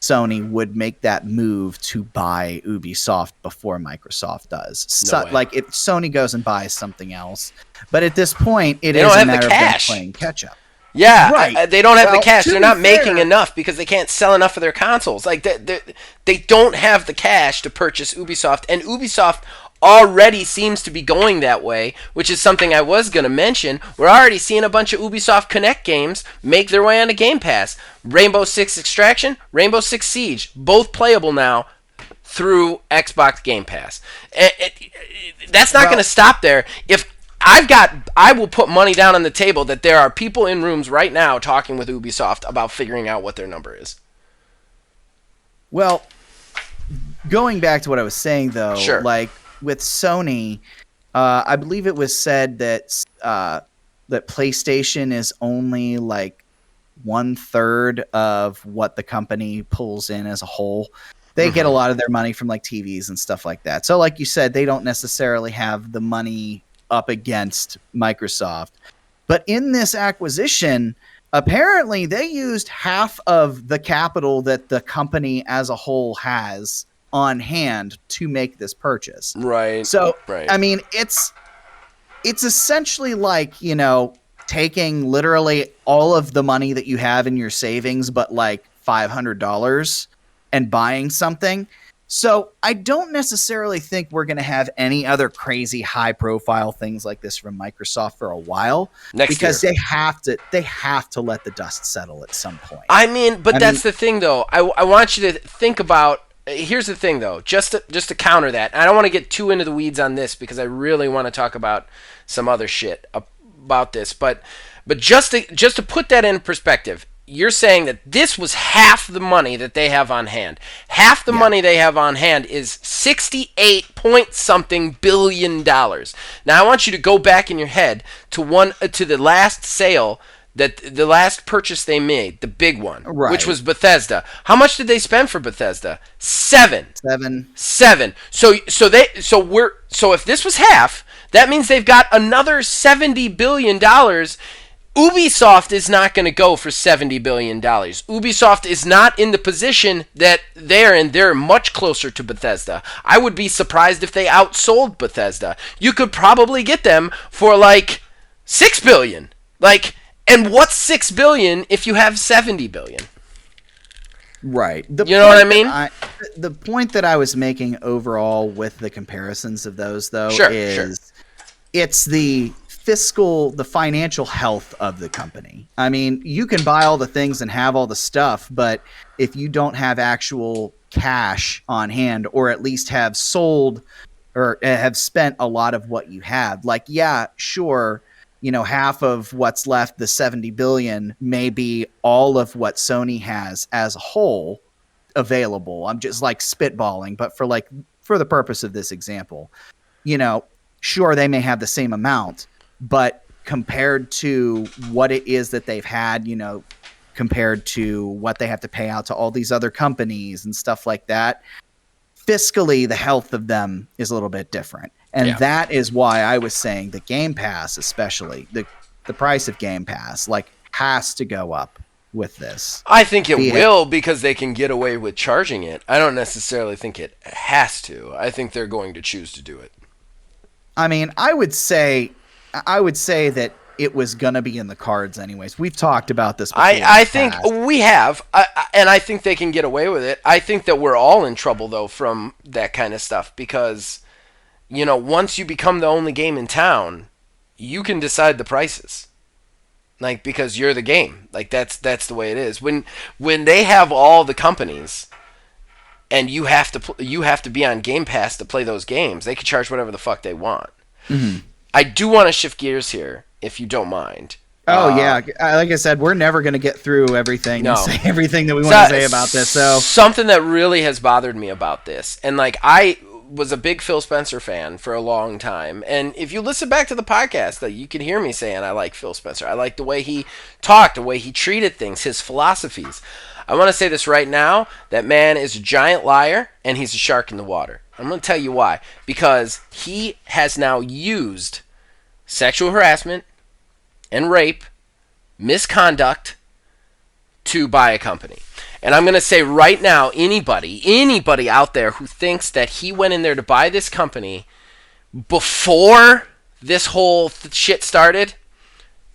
Sony would make that move to buy Ubisoft before Microsoft does. Like if Sony goes and buys something else. But at this point, it is a matter of them playing catch up. Yeah, right. They don't have the cash. They're not making enough because they can't sell enough of their consoles. Like they don't have the cash to purchase Ubisoft, and Ubisoft already seems to be going that way, which is something I was going to mention. We're already seeing a bunch of Ubisoft Connect games make their way onto Game Pass. Rainbow Six Extraction, Rainbow Six Siege, both playable now through Xbox Game Pass. That's not going to stop there. I will put money down on the table that there are people in rooms right now talking with Ubisoft about figuring out what their number is. Well, going back to what I was saying, though, sure. Like with Sony, I believe it was said that that PlayStation is only like 1/3 of what the company pulls in as a whole. They get a lot of their money from like TVs and stuff like that. So like you said, they don't necessarily have the money up against Microsoft. But in this acquisition, apparently they used half of the capital that the company as a whole has on hand to make this purchase. Right. So, I mean, it's essentially like, taking literally all of the money that you have in your savings, but like $500 and buying something. So I don't necessarily think we're going to have any other crazy high profile things like this from Microsoft for a while, because they have to let the dust settle at some point. I mean, that's the thing though. I want you to think about, here's the thing though, just to counter that. I don't want to get too into the weeds on this because I really want to talk about some other shit about this, but just to put that in perspective, you're saying that this was half the money that they have on hand. Half the money they have on hand is 68 point something billion dollars. Now I want you to go back in your head to the last sale, that the last purchase they made, the big one, which was Bethesda. How much did they spend for Bethesda? Seven. So if this was half, that means they've got another $70 billion. Ubisoft is not going to go for $70 billion. Ubisoft is not in the position that they're in. They're much closer to Bethesda. I would be surprised if they outsold Bethesda. You could probably get them for like $6 billion. And what's $6 billion if you have $70 billion? Right. You know what I mean? The point that I was making overall with the comparisons of those, though, is it's the financial health of the company. I mean, you can buy all the things and have all the stuff, but if you don't have actual cash on hand, or at least have sold or have spent a lot of what you have, sure, half of what's left, the 70 billion, may be all of what Sony has as a whole available. I'm just spitballing, but for the purpose of this example, sure, they may have the same amount, but compared to what it is that they've had, compared to what they have to pay out to all these other companies and stuff like that, fiscally, the health of them is a little bit different. And that is why I was saying the Game Pass, especially the price of Game Pass, has to go up with this. I think it will, because they can get away with charging it. I don't necessarily think it has to. I think they're going to choose to do it. I mean, I would say that it was going to be in the cards anyways. We've talked about this before. I think we have, and I think they can get away with it. I think that we're all in trouble, though, from that kind of stuff, because once you become the only game in town, you can decide the prices. Because you're the game. That's the way it is. When they have all the companies, and you have to be on Game Pass to play those games, they can charge whatever the fuck they want. Mm-hmm. I do want to shift gears here, if you don't mind. Oh, yeah. Like I said, we're never going to get through everything and say everything that we want to say about this. So something that really has bothered me about this, and I was a big Phil Spencer fan for a long time, and if you listen back to the podcast, you can hear me saying I like Phil Spencer. I like the way he talked, the way he treated things, his philosophies. I want to say this right now: that man is a giant liar, and he's a shark in the water. I'm going to tell you why. Because he has now used sexual harassment and rape, misconduct, to buy a company. And I'm going to say right now, anybody out there who thinks that he went in there to buy this company before this whole shit started,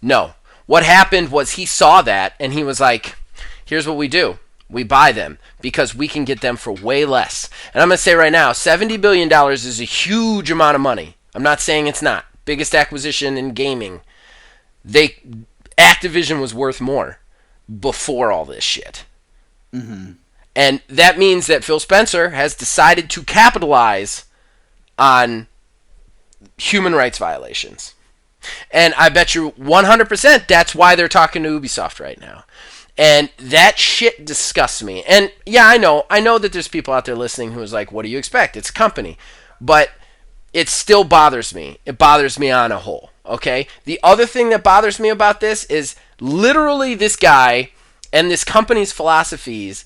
no. What happened was he saw that and he was like, here's what we do. We buy them because we can get them for way less. And I'm going to say right now, $70 billion is a huge amount of money. I'm not saying it's not. Biggest acquisition in gaming. Activision was worth more before all this shit. Mm-hmm. And that means that Phil Spencer has decided to capitalize on human rights violations. And I bet you 100% that's why they're talking to Ubisoft right now. And that shit disgusts me. And yeah, I know that there's people out there listening who is like, what do you expect? It's a company. But it still bothers me. It bothers me on a whole. Okay? The other thing that bothers me about this is literally this guy and this company's philosophies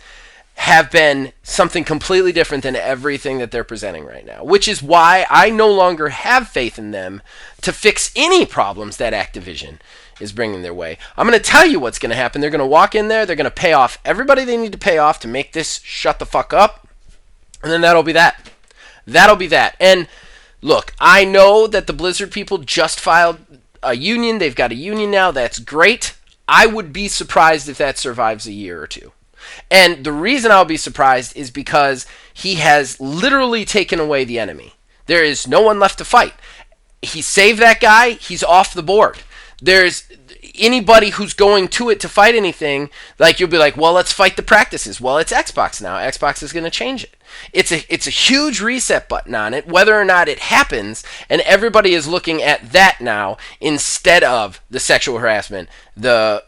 have been something completely different than everything that they're presenting right now, which is why I no longer have faith in them to fix any problems that Activision is bringing their way. I'm going to tell you what's going to happen. They're going to walk in there, they're going to pay off everybody they need to pay off to make this shut the fuck up, and then that'll be that. That'll be that. And look, I know that the Blizzard people just filed a union. They've got a union now. That's great. I would be surprised if that survives a year or two. And the reason I'll be surprised is because he has literally taken away the enemy. There is no one left to fight. He saved that guy. He's off the board. anybody who's going to it to fight anything, like you'll be like, well, let's fight the practices. Well, it's Xbox now. Xbox is going to change it. It's a huge reset button on it, whether or not it happens, and everybody is looking at that now instead of the sexual harassment, the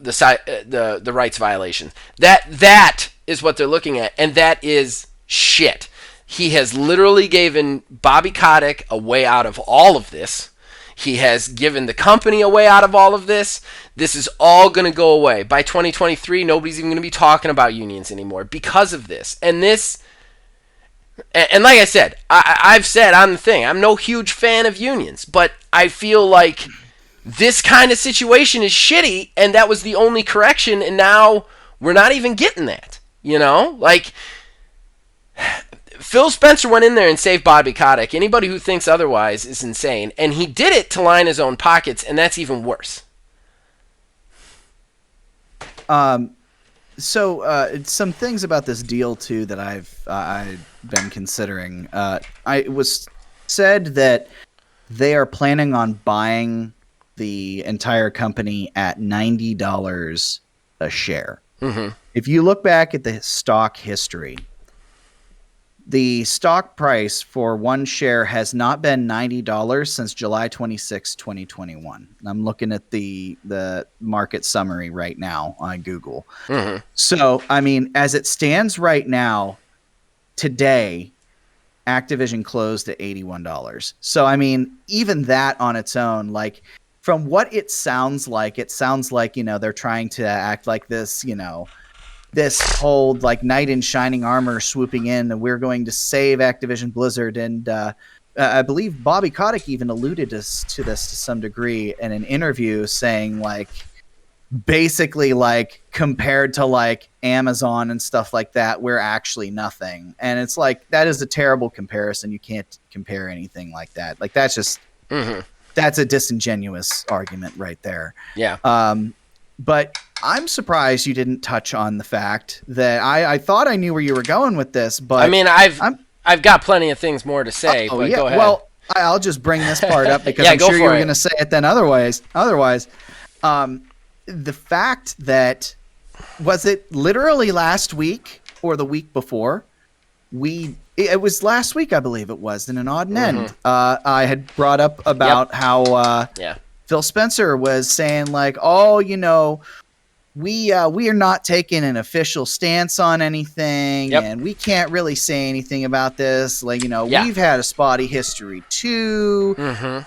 rights violations. That is what they're looking at, and that is shit. He has literally given Bobby Kotick a way out of all of this. He has given the company a way out of all of this. This is all going to go away. By 2023, nobody's even going to be talking about unions anymore because of this. And like I said, I've said on the thing, I'm no huge fan of unions, but I feel like this kind of situation is shitty, and that was the only correction, and now we're not even getting that. You know? Like, Phil Spencer went in there and saved Bobby Kotick. Anybody who thinks otherwise is insane. And he did it to line his own pockets, and that's even worse. So some things about this deal, too, that I've been considering. It was said that they are planning on buying the entire company at $90 a share. Mm-hmm. If you look back at the stock history, the stock price for one share has not been $90 since July 26, 2021. I'm looking at the market summary right now on Google. Mm-hmm. So, I mean, as it stands right now, today, Activision closed at $81. So, I mean, even that on its own, like, from what it sounds like, you know, they're trying to act like this, you know, this whole like knight in shining armor swooping in, and we're going to save Activision Blizzard. And I believe Bobby Kotick even alluded to this to some degree in an interview, saying like, basically like compared to like Amazon and stuff like that, we're actually nothing. And it's like, that is a terrible comparison. You can't compare anything like that. Like that's just, that's a disingenuous argument right there. Yeah. But I'm surprised you didn't touch on the fact that I thought I knew where you were going with this, but I mean, I've got plenty of things more to say, but yeah. Go ahead. Well, I'll just bring this part up because yeah, I'm sure you were it. going to say it then otherwise, the fact that, was it literally last week or the week before? It was last week, I believe it was, in an odd and end. I had brought up about how Phil Spencer was saying like, oh, you know, we are not taking an official stance on anything, and we can't really say anything about this. Like, you know, we've had a spotty history too.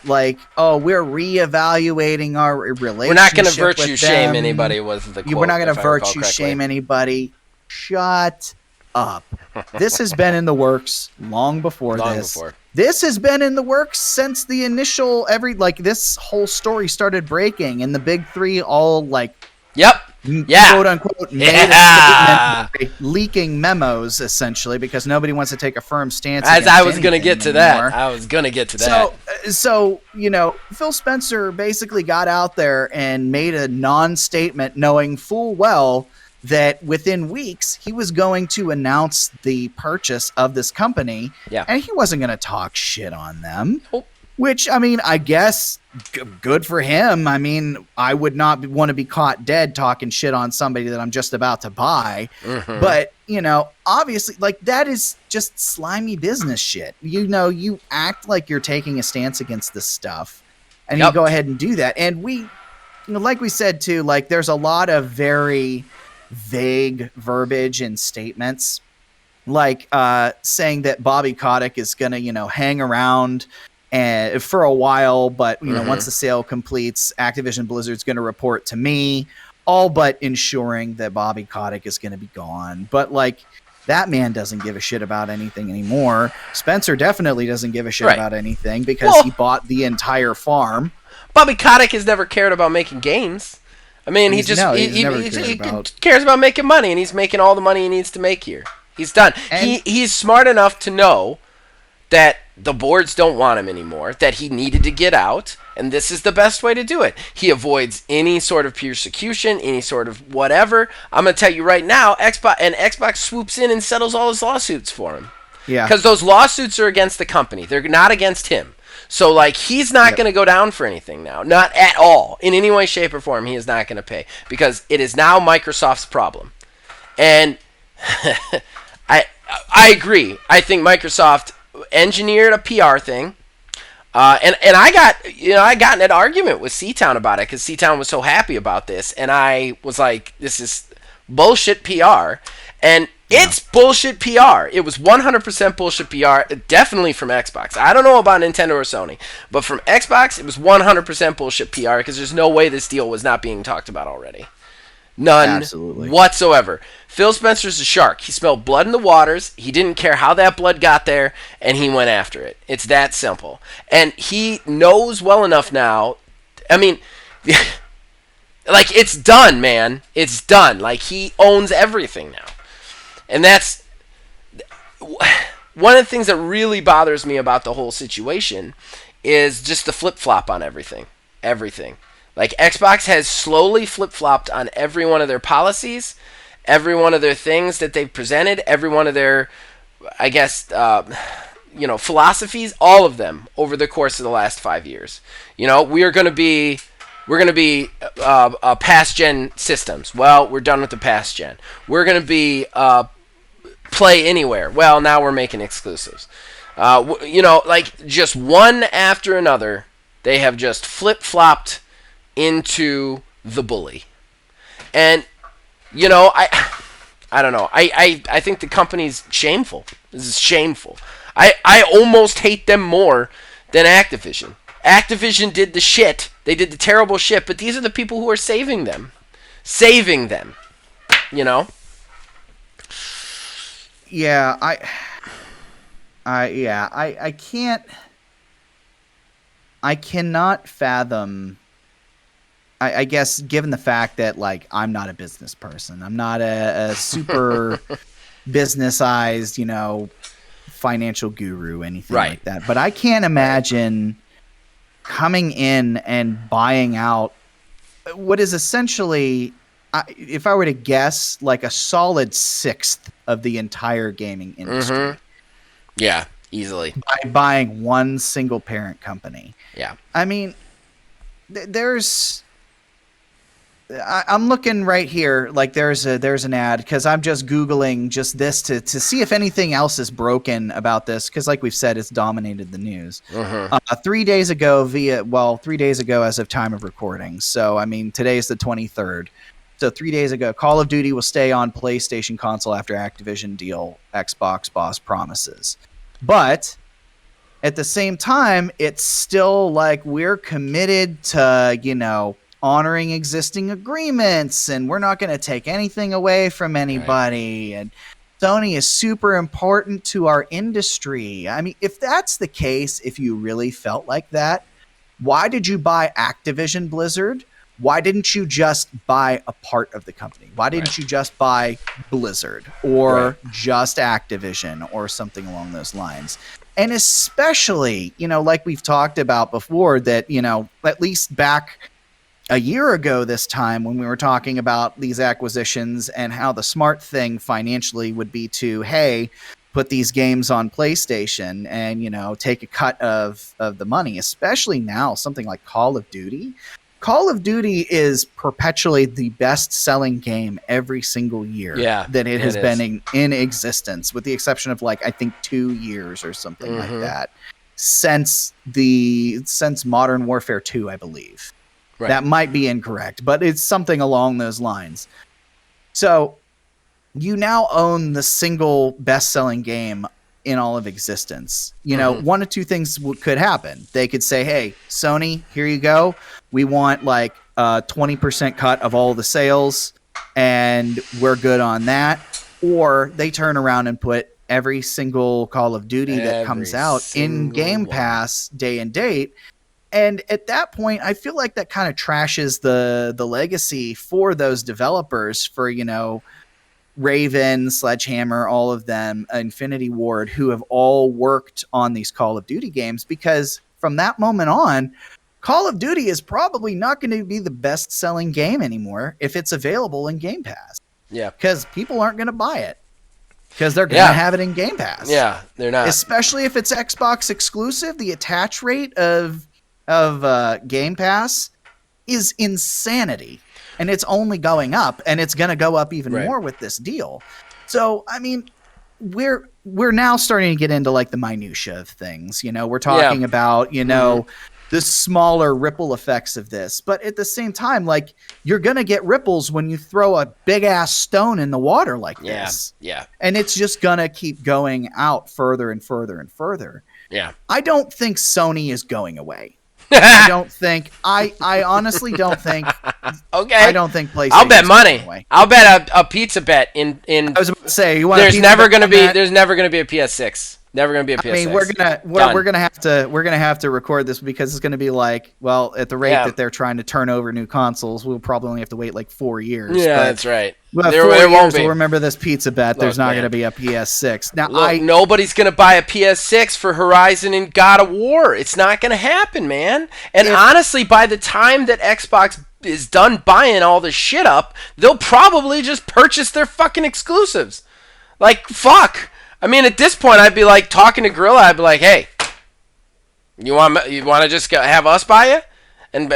Like, oh, we're reevaluating our relationship. We're not going to virtue shame anybody. Was the quote? We're not going to virtue shame anybody. Shut up. This has been in the works long before this. This has been in the works since the initial this whole story started breaking, and the big three all like quote unquote made a statement by leaking memos, essentially, because nobody wants to take a firm stance. As I was going to get to that. I was going to get to that. So, you know, Phil Spencer basically got out there and made a non-statement, knowing full well that within weeks he was going to announce the purchase of this company, and he wasn't going to talk shit on them. Which, I mean, I guess good for him. I mean, I would not want to be caught dead talking shit on somebody that I'm just about to buy. But, you know, obviously, like, that is just slimy business shit. You know, you act like you're taking a stance against this stuff, and you go ahead and do that. And we, you know, like we said, too, like, there's a lot of very vague verbiage and statements, like saying that Bobby Kotick is going to, you know, hang around and for a while, but you know, once the sale completes, Activision Blizzard's going to report to me, all but ensuring that Bobby Kotick is going to be gone. But like, that man doesn't give a shit about anything anymore. Spencer definitely doesn't give a shit about anything because he bought the entire farm. Bobby Kotick has never cared about making games. I mean, he cares about making money, and he's making all the money he needs to make here. He's done. He's smart enough to know that the boards don't want him anymore, that he needed to get out, and this is the best way to do it. He avoids any sort of persecution, any sort of whatever. I'm going to tell you right now, Xbox swoops in and settles all his lawsuits for him. Yeah. Because those lawsuits are against the company. They're not against him. So, like, he's not going to go down for anything now. Not at all. In any way, shape, or form, he is not going to pay. Because it is now Microsoft's problem. And I agree. I think Microsoft engineered a PR thing. And I got in an argument with C-Town about it because C-Town was so happy about this. And I was like, this is bullshit PR. And it's bullshit PR. It was 100% bullshit PR, definitely from Xbox. I don't know about Nintendo or Sony, but from Xbox, it was 100% bullshit PR because there's no way this deal was not being talked about already. None Absolutely. whatsoever. Phil Spencer's a shark. He smelled blood in the waters. He didn't care how that blood got there, and he went after it. It's that simple. And he knows well enough now. I mean, like, it's done, man. It's done. Like, he owns everything now. And that's one of the things that really bothers me about the whole situation is just the flip-flop on everything. Everything. Like, Xbox has slowly flip-flopped on every one of their policies, every one of their things that they've presented, every one of their, I guess, philosophies, all of them over the course of the last 5 years. We're going to be past gen systems. Well, we're done with the past gen. We're going to be play anywhere. Well, now we're making exclusives. Like, just one after another, they have just flip-flopped into the bully. And I don't know. I think the company's shameful. This is shameful. I almost hate them more than Activision. Activision did the shit. They did the terrible shit, but these are the people who are saving them. Saving them. Yeah, I cannot fathom. I guess given the fact that, like, I'm not a business person, I'm not a super businessized, financial guru, anything like that. But I can't imagine coming in and buying out what is essentially, if I were to guess, like a solid sixth of the entire gaming industry. Mm-hmm. Yeah, easily. By buying one single parent company. Yeah. I mean, I'm looking right here. Like, there's an ad because I'm just Googling just this to see if anything else is broken about this. Because, like we've said, it's dominated the news. Mm-hmm. 3 days ago 3 days ago as of time of recording. So, I mean, today's the 23rd. So 3 days ago, Call of Duty will stay on PlayStation console after Activision deal Xbox boss promises. But at the same time, it's still like we're committed to, honoring existing agreements, and we're not going to take anything away from anybody. Right. And Sony is super important to our industry. I mean, if that's the case, if you really felt like that, why did you buy Activision Blizzard? Why didn't you just buy a part of the company? Why didn't you just buy Blizzard or just Activision or something along those lines? And especially, like we've talked about before, that, at least back a year ago this time when we were talking about these acquisitions and how the smart thing financially would be to, hey, put these games on PlayStation and, take a cut of the money, especially now, something like Call of Duty. Call of Duty is perpetually the best-selling game every single year that it has been in existence, with the exception of, like, I think 2 years or something like that, since Modern Warfare 2, I believe. Right. That might be incorrect, but it's something along those lines. So you now own the single best-selling game in all of existence. One of two things could happen. They could say, hey, Sony, here you go. We want like a 20% cut of all the sales, and we're good on that. Or they turn around and put every single Call of Duty that comes out in Game Pass day and date. And at that point, I feel like that kind of trashes the legacy for those developers, for, Raven, Sledgehammer, all of them, Infinity Ward, who have all worked on these Call of Duty games, because from that moment on, Call of Duty is probably not going to be the best-selling game anymore if it's available in Game Pass. Yeah. Because people aren't going to buy it. because they're going to have it in Game Pass. Yeah, they're not. Especially if it's Xbox exclusive, the attach rate of Game Pass is insanity, and it's only going up, and it's going to go up even more with this deal. So, I mean, we're now starting to get into like the minutia of things. You know, we're talking about, you know, the smaller ripple effects of this, but at the same time, like, you're going to get ripples when you throw a big ass stone in the water like this. Yeah. And it's just going to keep going out further and further and further. Yeah. I don't think Sony is going away. I don't think. I honestly don't think. Okay. I don't think PlayStation. I'll bet money. I'll bet a pizza bet in. I was about to say, you want. There's never gonna be. There's never gonna be a PS6. Never gonna be a PS6. I mean, we're gonna have to record this because it's gonna be like, well, at the rate that they're trying to turn over new consoles, we'll probably only have to wait like 4 years. Yeah, that's right. Well, there won't be. We'll remember this pizza bet. There's not gonna be a PS6. Now, nobody's gonna buy a PS6 for Horizon and God of War. It's not gonna happen, man. And honestly, by the time that Xbox is done buying all this shit up, they'll probably just purchase their fucking exclusives. Like, fuck. I mean, at this point, I'd be like talking to Gorilla. I'd be like, "Hey, you want to just have us buy it and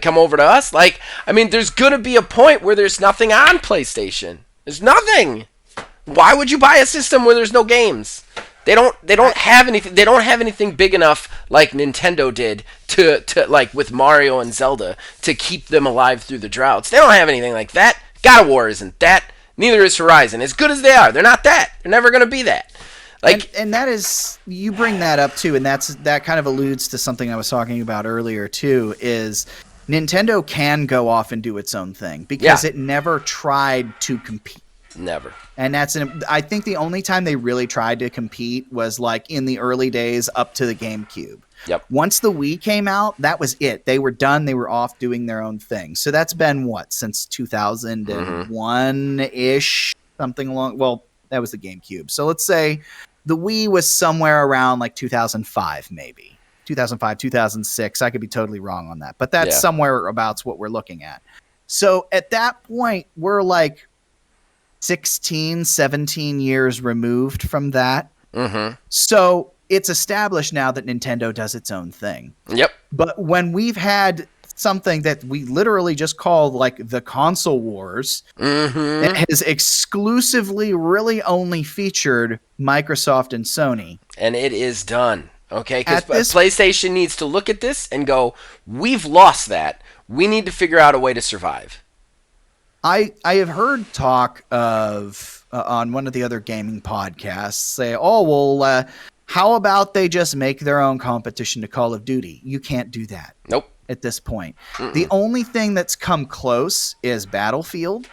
come over to us?" Like, I mean, there's gonna be a point where there's nothing on PlayStation. There's nothing. Why would you buy a system where there's no games? They don't have anything. They don't have anything big enough like Nintendo did to like with Mario and Zelda to keep them alive through the droughts. They don't have anything like that. God of War isn't that. Neither is Horizon. As good as they are, they're not that. They're never going to be that. Like, and that is, you bring that up too, and that kind of alludes to something I was talking about earlier too. Is Nintendo can go off and do its own thing because it never tried to compete. Never. And I think the only time they really tried to compete was like in the early days up to the GameCube. Yep. Once the Wii came out, that was it. They were done. They were off doing their own thing. So that's been since 2001-ish, something along. Well, that was the GameCube. So let's say the Wii was somewhere around like 2005, maybe 2005, 2006. I could be totally wrong on that, but that's somewhere about what we're looking at. So at that point, we're like 16, 17 years removed from that. Mm-hmm. So it's established now that Nintendo does its own thing. Yep. But when we've had something that we literally just called like the console wars, it has exclusively really only featured Microsoft and Sony. And it is done. Okay? Because PlayStation needs to look at this and go, we've lost that. We need to figure out a way to survive. I have heard talk of, on one of the other gaming podcasts, say, oh, well, how about they just make their own competition to Call of Duty? You can't do that. Nope. At this point. The only thing that's come close is Battlefield.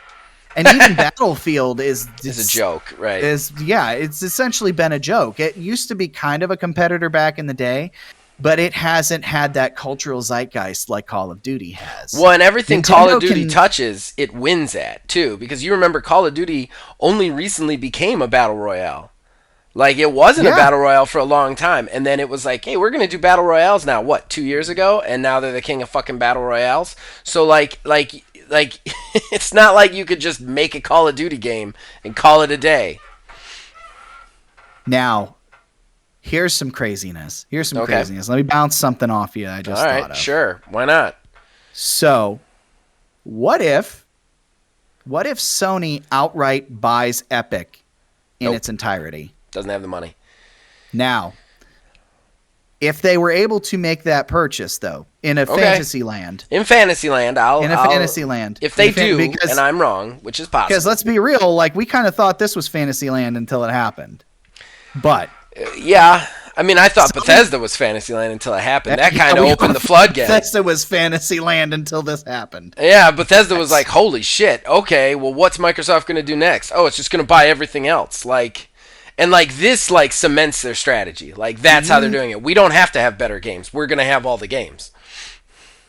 And even Battlefield is a joke, right? It's essentially been a joke. It used to be kind of a competitor back in the day, but it hasn't had that cultural zeitgeist like Call of Duty has. Well, and everything Call of Duty touches, it wins at, too. Because you remember Call of Duty only recently became a battle royale. Like, it wasn't a battle royale for a long time. And then it was like, hey, we're going to do battle royales now, 2 years ago? And now they're the king of fucking battle royales. So, like it's not like you could just make a Call of Duty game and call it a day. Now, here's some craziness. Let me bounce something off you I just thought of. All right, sure. Why not? So, what if Sony outright buys Epic in its entirety? Doesn't have the money. Now, if they were able to make that purchase, though, in a fantasy land. In Fantasyland, Fantasyland. If they do, and I'm wrong, which is possible. Because let's be real, like, we kind of thought this was Fantasyland until it happened. But. Yeah. I mean, I thought Bethesda was Fantasyland until it happened. That kind of opened the floodgates. Bethesda was Fantasyland until this happened. Yeah, Bethesda was like, holy shit, okay, well, what's Microsoft going to do next? Oh, it's just going to buy everything else. And this cements their strategy. Like, that's how they're doing it. We don't have to have better games. We're going to have all the games.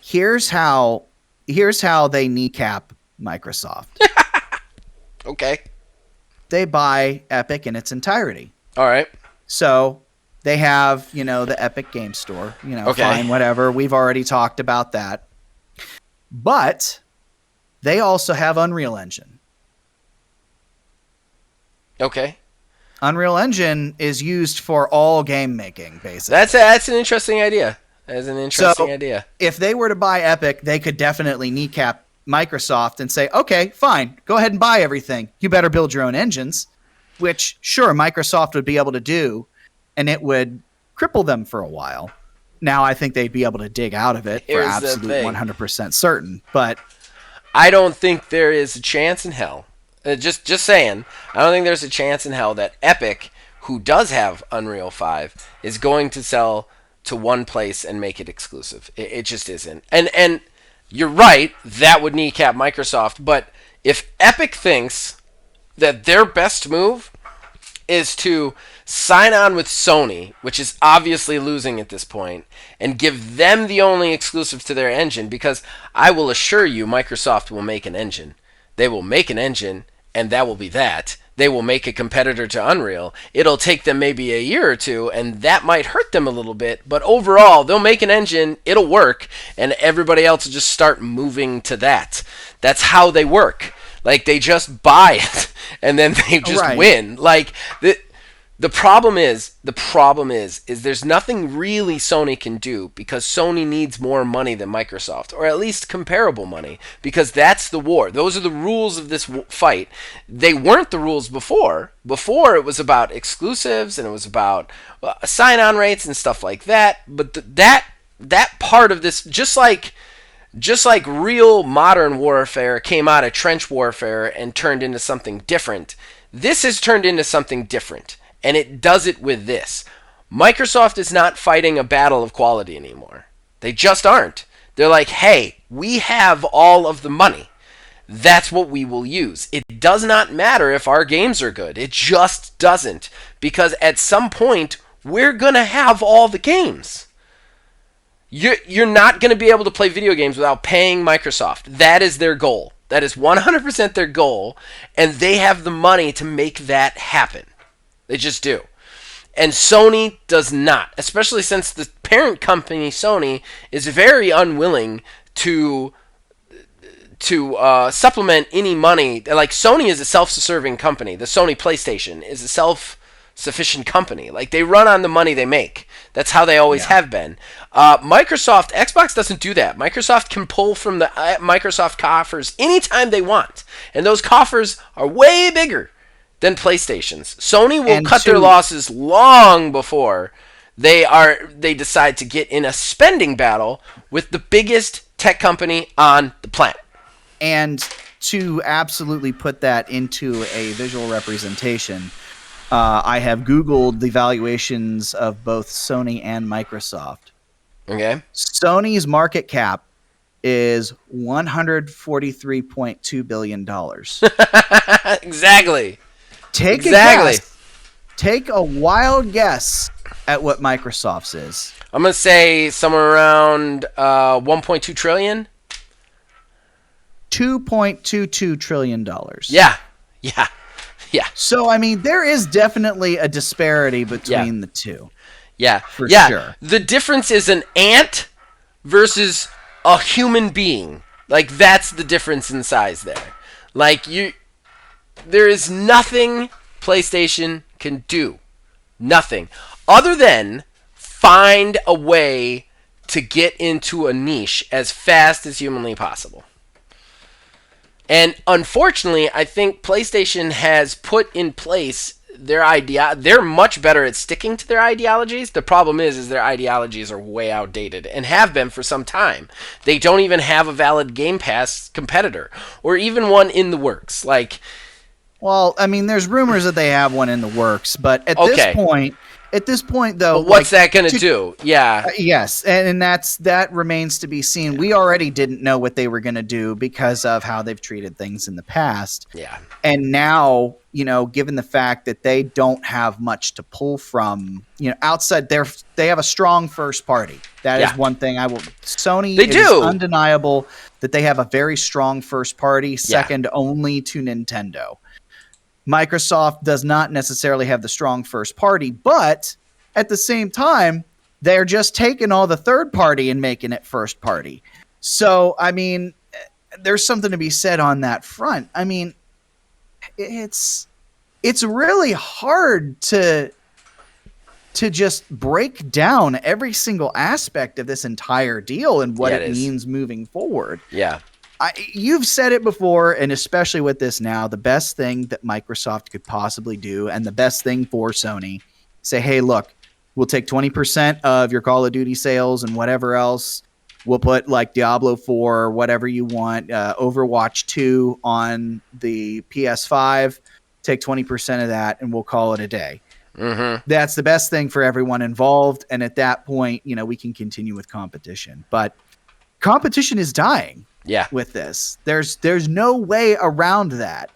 Here's how they kneecap Microsoft. Okay. They buy Epic in its entirety. All right. So they have, the Epic Game Store, fine, whatever. We've already talked about that. But they also have Unreal Engine. Okay. Unreal Engine is used for all game making, basically. That's an interesting idea. That's an interesting idea. If they were to buy Epic, they could definitely kneecap Microsoft and say, okay, fine, go ahead and buy everything. You better build your own engines, which, sure, Microsoft would be able to do, and it would cripple them for a while. Now I think they'd be able to dig out of it for absolute 100% certain. But I don't think there is a chance in hell. Just saying, I don't think there's a chance in hell that Epic, who does have Unreal 5, is going to sell to one place and make it exclusive. It just isn't. And you're right, that would kneecap Microsoft. But if Epic thinks that their best move is to sign on with Sony, which is obviously losing at this point, and give them the only exclusive to their engine, because I will assure you Microsoft will make an engine. They will make an engine, and that will be that. They will make a competitor to Unreal. It'll take them maybe a year or two, and that might hurt them a little bit, but overall, they'll make an engine, it'll work, and everybody else will just start moving to that. That's how they work. Like, they just buy it, and then they just win. Like, the problem is there's nothing really Sony can do, because Sony needs more money than Microsoft, or at least comparable money, because that's the war. Those are the rules of this fight. They weren't the rules before. Before, it was about exclusives, and it was about sign-on rates and stuff like that. But that part of this, just like real modern warfare came out of trench warfare and turned into something different, this has turned into something different. And it does it with this. Microsoft is not fighting a battle of quality anymore. They just aren't. They're like, hey, we have all of the money. That's what we will use. It does not matter if our games are good. It just doesn't. Because at some point, we're going to have all the games. You're not going to be able to play video games without paying Microsoft. That is their goal. That is 100% their goal. And they have the money to make that happen. They just do. And Sony does not, especially since the parent company, Sony, is very unwilling to supplement any money. Like, Sony is a self-serving company. The Sony PlayStation is a self-sufficient company. Like, they run on the money they make. That's how they always have been. Xbox doesn't do that. Microsoft can pull from the Microsoft coffers anytime they want. And those coffers are way bigger than PlayStation's. Sony will cut their losses long before they decide to get in a spending battle with the biggest tech company on the planet. And to absolutely put that into a visual representation, I have Googled the valuations of both Sony and Microsoft. Okay. Sony's market cap is $143.2 billion. Exactly. Take a guess. Take a wild guess at what Microsoft's is. I'm going to say somewhere around $1.2 trillion. $2.22 trillion. Yeah. So, I mean, there is definitely a disparity between the two. Yeah. For sure. The difference is an ant versus a human being. Like, that's the difference in size there. Like, there is nothing PlayStation can do. Nothing. Other than find a way to get into a niche as fast as humanly possible. And unfortunately, I think PlayStation has put in place their idea. They're much better at sticking to their ideologies. The problem is their ideologies are way outdated and have been for some time. They don't even have a valid Game Pass competitor or even one in the works. Like, well, I mean, there's rumors that they have one in the works, but at this point, though, but what's that going to do? Yeah. Yes, and that remains to be seen. We already didn't know what they were going to do because of how they've treated things in the past. Yeah. And now, given the fact that they don't have much to pull from, outside, they have a strong first party. That is one thing Sony is undeniable that they have a very strong first party, second only to Nintendo. Microsoft does not necessarily have the strong first party, but at the same time, they're just taking all the third party and making it first party. So, I mean, there's something to be said on that front. I mean, it's it's really hard to just break down every single aspect of this entire deal and what it means moving forward. Yeah. You've said it before, and especially with this now, the best thing that Microsoft could possibly do, and the best thing for Sony, say, hey, look, we'll take 20% of your Call of Duty sales and whatever else. We'll put like Diablo 4, whatever you want, Overwatch 2 on the PS5. Take 20% of that, and we'll call it a day. Mm-hmm. That's the best thing for everyone involved. And at that point, we can continue with competition. But competition is dying. Yeah. With this, there's no way around that.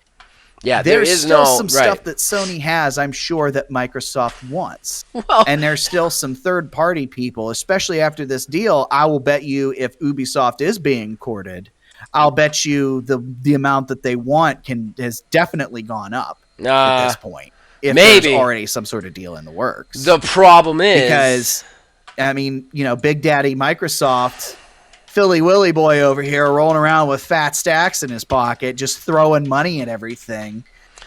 Yeah, there's still some stuff that Sony has, I'm sure, that Microsoft wants. Well, and there's still some third-party people, especially after this deal. I will bet you if Ubisoft is being courted, I'll bet you the amount that they want has definitely gone up at this point. If maybe there's already some sort of deal in the works. The problem is... Because, Big Daddy Microsoft... Philly Willy boy over here rolling around with fat stacks in his pocket, just throwing money at everything.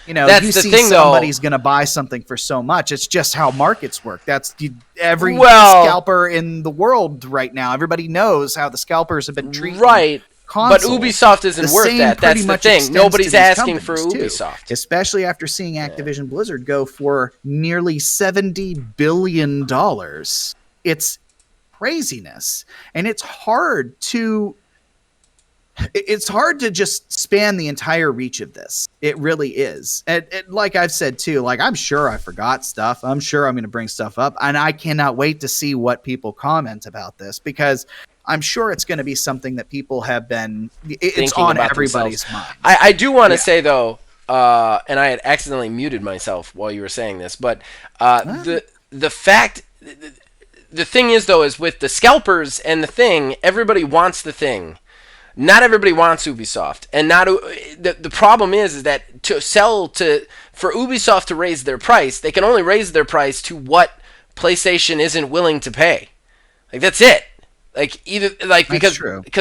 That's you the see thing, somebody's going to buy something for so much. It's just how markets work. That's every scalper in the world right now. Everybody knows how the scalpers have been treated. Right. Console. But Ubisoft isn't worth that. That's the thing. Nobody's asking for Ubisoft. Too. Especially after seeing Activision Blizzard go for nearly $70 billion. It's craziness, and it's hard to just span the entire reach of this. It really is. And like I've said too, like I'm sure I forgot stuff. I'm sure I'm going to bring stuff up, and I cannot wait to see what people comment about this, because I'm sure it's going to be something that people have been it's on everybody's mind. I do want to say though, and I had accidentally muted myself while you were saying this, but the fact the thing is, though, is with the scalpers and the thing, everybody wants the thing. Not everybody wants Ubisoft. And the problem is that for Ubisoft to raise their price, they can only raise their price to what PlayStation isn't willing to pay. Like, that's it. Because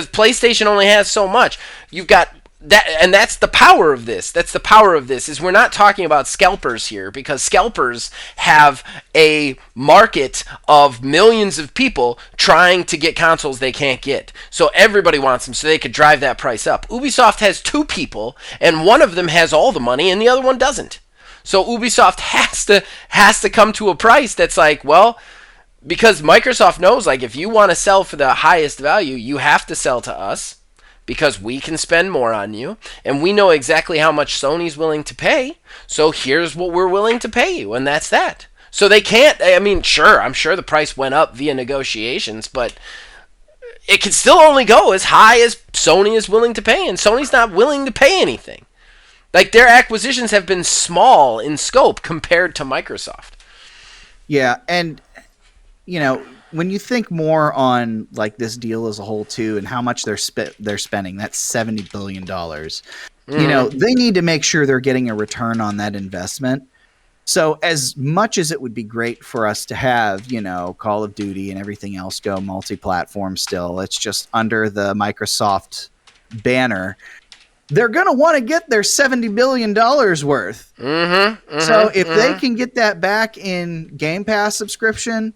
PlayStation only has so much. You've got that, and that's the power of this. That's the power of this, is we're not talking about scalpers here, because scalpers have a market of millions of people trying to get consoles they can't get. So everybody wants them, so they could drive that price up. Ubisoft has two people, and one of them has all the money and the other one doesn't. So Ubisoft has to come to a price that's like, well, because Microsoft knows, like, if you want to sell for the highest value, you have to sell to us, because we can spend more on you, and we know exactly how much Sony's willing to pay, so here's what we're willing to pay you, and that's that. So they can't, I'm sure the price went up via negotiations, but it can still only go as high as Sony is willing to pay, and Sony's not willing to pay anything. Like, their acquisitions have been small in scope compared to Microsoft. Yeah, and, when you think more on like this deal as a whole too, and how much they're spending, that's $70 billion. They need to make sure they're getting a return on that investment. So as much as it would be great for us to have, Call of Duty and everything else go multi-platform still, it's just under the Microsoft banner. They're going to want to get their $70 billion worth. So if they can get that back in Game Pass subscription,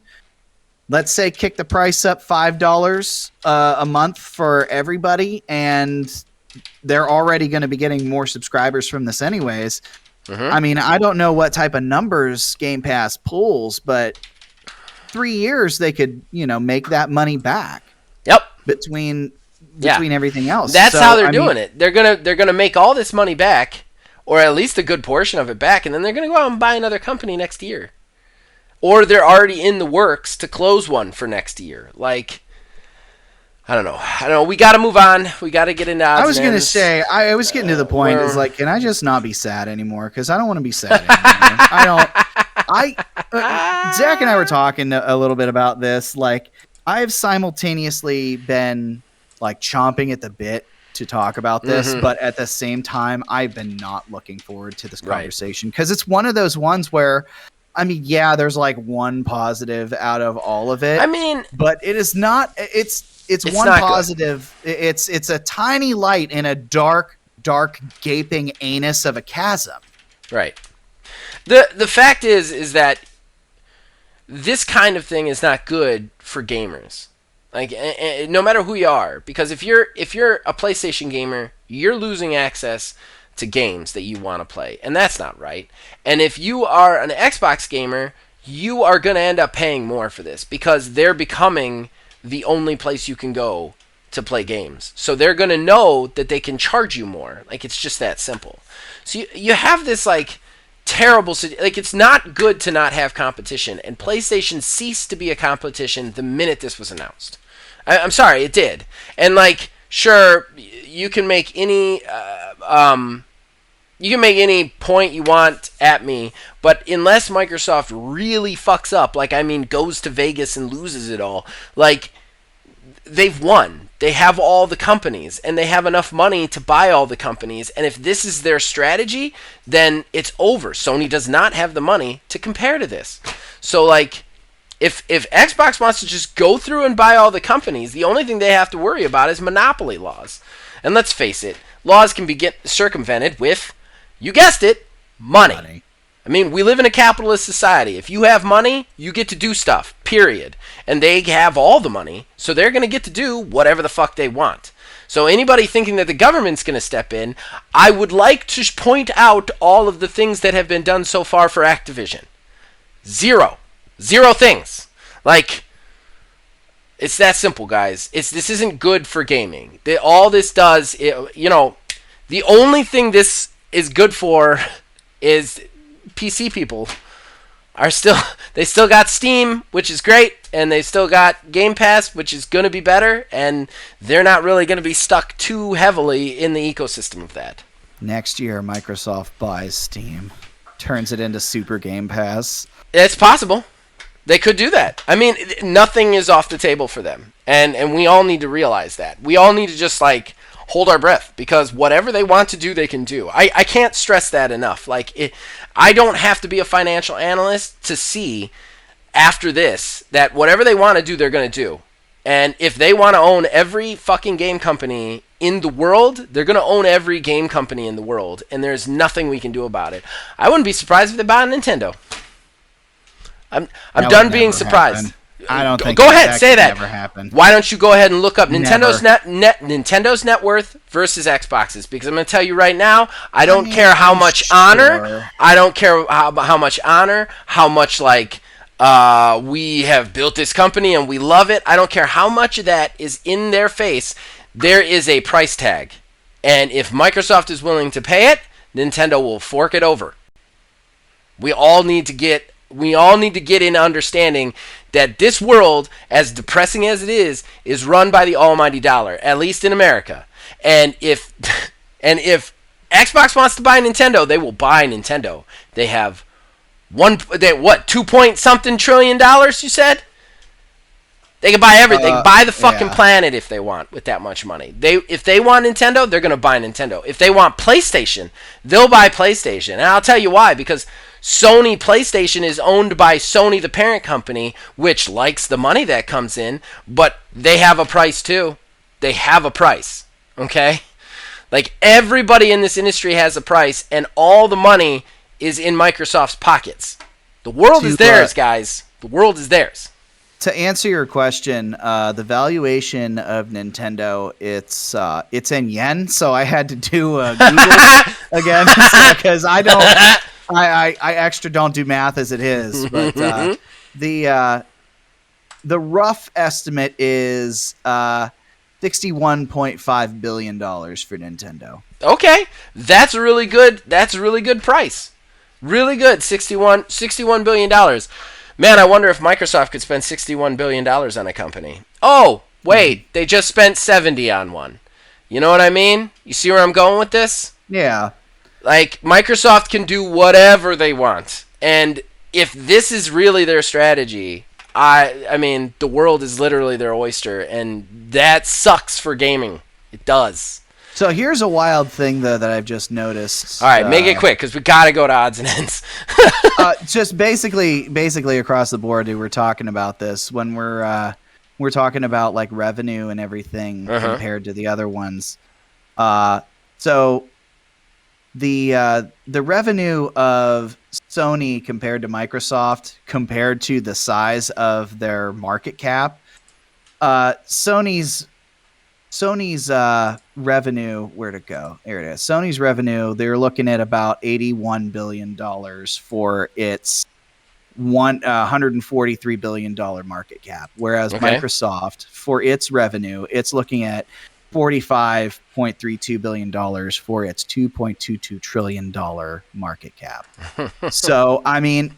let's say kick the price up $5 a month for everybody, and they're already going to be getting more subscribers from this anyways. I mean, I don't know what type of numbers Game Pass pulls, but 3 years they could, make that money back. Yep. Between everything else. That's how they're doing it. They're gonna make all this money back, or at least a good portion of it back, and then they're gonna go out and buy another company next year. Or they're already in the works to close one for next year. Like, I don't know. We got to move on. We got to get into odds. I was going to say, I was getting to the point. It's like, can I just not be sad anymore? Because I don't want to be sad anymore. Zach and I were talking a little bit about this. Like, I've simultaneously been like chomping at the bit to talk about this, but at the same time, I've been not looking forward to this conversation, because it's one of those ones where, there's like one positive out of all of it. But it is not. It's one positive. It's a tiny light in a dark, gaping anus of a chasm. Right. The fact is that this kind of thing is not good for gamers. Like, no matter who you are, because if you're a PlayStation gamer, you're losing access to games that you want to play, and that's not right. And if you are an Xbox gamer, you are going to end up paying more for this because they're becoming the only place you can go to play games. So they're going to know that they can charge you more. Like, it's just that simple. So you have this, like, terrible, like, it's not good to not have competition, and PlayStation ceased to be a competition the minute this was announced. I'm sorry, it did. And, like, sure, you can make any point you want at me, but unless Microsoft really fucks up, like, I mean, goes to Vegas and loses it all, like, they've won. They have all the companies, and they have enough money to buy all the companies, and if this is their strategy, then it's over. Sony does not have the money to compare to this. So, like, if Xbox wants to just go through and buy all the companies, the only thing they have to worry about is monopoly laws. And let's face it, laws can be circumvented with, you guessed it, money. I mean, we live in a capitalist society. If you have money, you get to do stuff, period. And they have all the money, so they're going to get to do whatever the fuck they want. So anybody thinking that the government's going to step in, I would like to point out all of the things that have been done so far for Activision. Zero things. Like, it's that simple, guys. This isn't good for gaming. All this does, the only thing this is good for is PC people they still got Steam, which is great, and they still got Game Pass, which is going to be better, and they're not really going to be stuck too heavily in the ecosystem of that. Next year, Microsoft buys Steam, turns it into Super Game Pass. It's possible. They could do that. I mean, nothing is off the table for them, and we all need to realize that. We all need to just, like, hold our breath, because whatever they want to do, they can do. I can't stress that enough. Like, I don't have to be a financial analyst to see after this that whatever they want to do, they're going to do. And if they want to own every fucking game company in the world, they're going to own every game company in the world, and there's nothing we can do about it. I wouldn't be surprised if they buy Nintendo. I'm done being surprised. Happen. I don't think. Go ahead, say that. Never happen. Why don't you go ahead and look up Nintendo's net worth versus Xbox's? Because I'm going to tell you right now, I don't care how much honor. I don't care how much honor, how much, like, we have built this company and we love it. I don't care how much of that is in their face. There is a price tag, and if Microsoft is willing to pay it, Nintendo will fork it over. We all need to get in understanding that this world, as depressing as it is run by the almighty dollar, at least in America. And if Xbox wants to buy Nintendo, they will buy Nintendo. They have 2 point something trillion dollars, you said? They can buy everything. They can buy the fucking planet if they want with that much money. If they want Nintendo, they're going to buy Nintendo. If they want PlayStation, they'll buy PlayStation. And I'll tell you why, because Sony PlayStation is owned by Sony, the parent company, which likes the money that comes in, but they have a price too. They have a price, okay? Like, everybody in this industry has a price, and all the money is in Microsoft's pockets. The world is theirs, guys. The world is theirs. To answer your question, the valuation of Nintendo, it's in yen, so I had to do Google again because I extra don't do math as it is, but the rough estimate is $61.5 billion for Nintendo. Okay, that's a really good price. Really good, $61 billion. Man, I wonder if Microsoft could spend $61 billion on a company. Oh, wait, they just spent 70 on one. You know what I mean? You see where I'm going with this? Yeah. Like, Microsoft can do whatever they want. And if this is really their strategy, I mean, the world is literally their oyster, and that sucks for gaming. It does. So here's a wild thing, though, that I've just noticed. All right, make it quick, because we got to go to odds and ends. Just basically across the board, we're talking about this when we're talking about, like, revenue and everything compared to the other ones. So the revenue of Sony compared to Microsoft, compared to the size of their market cap, Sony's revenue, where'd it go? Here it is. Sony's revenue, they're looking at about $81 billion for its $143 billion market cap, whereas Microsoft, for its revenue, it's looking at $45.32 billion for its $2.22 trillion market cap. So, I mean,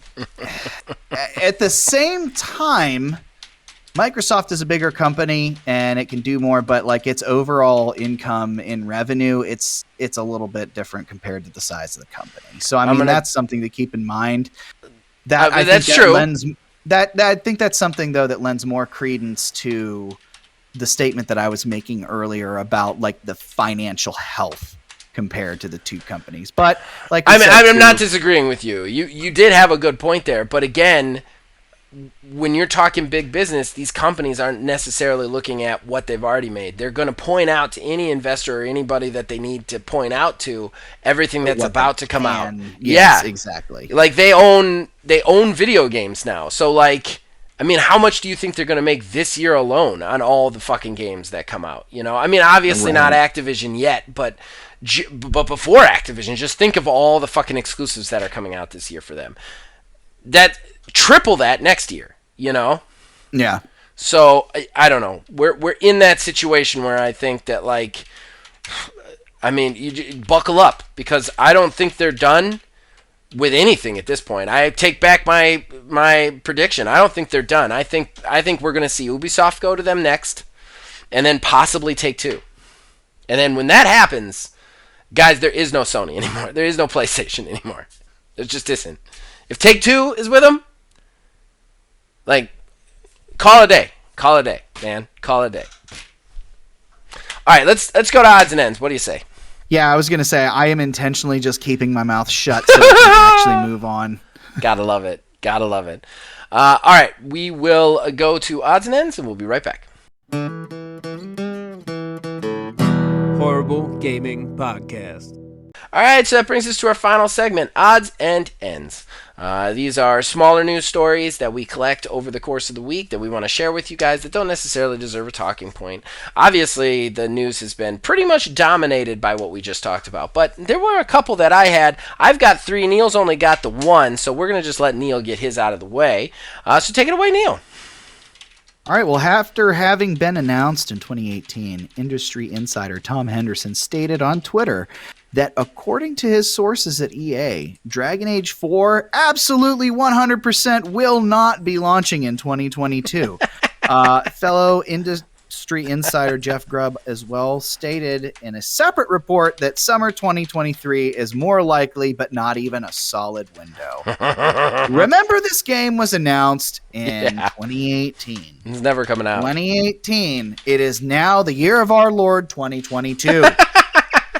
at the same time, Microsoft is a bigger company and it can do more, but like its overall income in revenue, it's a little bit different compared to the size of the company. So I mean, that's something to keep in mind. That's true. I think that's something though that lends more credence to the statement that I was making earlier about like the financial health compared to the two companies. But like I'm not disagreeing with you. You did have a good point there, but again, when you're talking big business, these companies aren't necessarily looking at what they've already made. They're going to point out to any investor or anybody that they need to point out to everything that's about to come out. Yes, yeah, exactly. Like they own video games now. So like, I mean, how much do you think they're going to make this year alone on all the fucking games that come out? You know, I mean, obviously not Activision yet, but before Activision, just think of all the fucking exclusives that are coming out this year for them. That triple that next year, you know? Yeah. So I don't know. We're in that situation where I think that like, I mean, you buckle up because I don't think they're done with anything at this point. I take back my prediction. I don't think they're done. I think we're gonna see Ubisoft go to them next, and then possibly Take-Two, and then when that happens, guys, there is no Sony anymore. There is no PlayStation anymore. There just isn't. If Take-Two is with them, like, call it a day. Call it a day, man. Call it a day. All right, let's go to odds and ends. What do you say? Yeah, I was going to say, I am intentionally just keeping my mouth shut so we can actually move on. Gotta love it. Gotta love it. All right, we will go to odds and ends, and we'll be right back. Horrible Gaming Podcast. All right, so that brings us to our final segment, odds and ends. These are smaller news stories that we collect over the course of the week that we want to share with you guys that don't necessarily deserve a talking point. Obviously, the news has been pretty much dominated by what we just talked about, but there were a couple that I had. I've got 3. Neil's only got the 1, so we're going to just let Neil get his out of the way. So take it away, Neil. All right, well, after having been announced in 2018, industry insider Tom Henderson stated on Twitter that according to his sources at EA, Dragon Age 4 absolutely 100% will not be launching in 2022. Fellow industry insider Jeff Grubb as well stated in a separate report that summer 2023 is more likely, but not even a solid window. Remember, this game was announced in 2018. It's never coming out. 2018. It is now the year of our Lord 2022.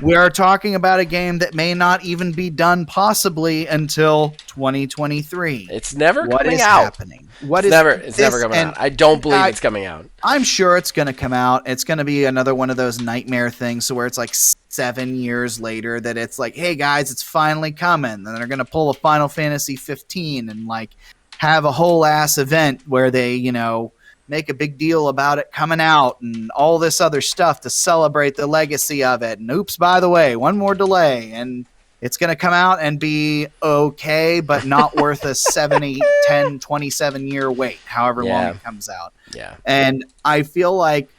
We are talking about a game that may not even be done possibly until 2023. It's never what coming is out. Happening? It's never coming out. I don't believe it's coming out. I'm sure it's going to come out. It's going to be another one of those nightmare things where it's like 7 years later that it's like, hey guys, it's finally coming. And they're going to pull a Final Fantasy 15 and like have a whole ass event where they, you know, make a big deal about it coming out and all this other stuff to celebrate the legacy of it. And oops, by the way, one more delay and it's going to come out and be okay, but not worth a 7, 8, 10, 27 year wait, however long it comes out. Yeah. And I feel like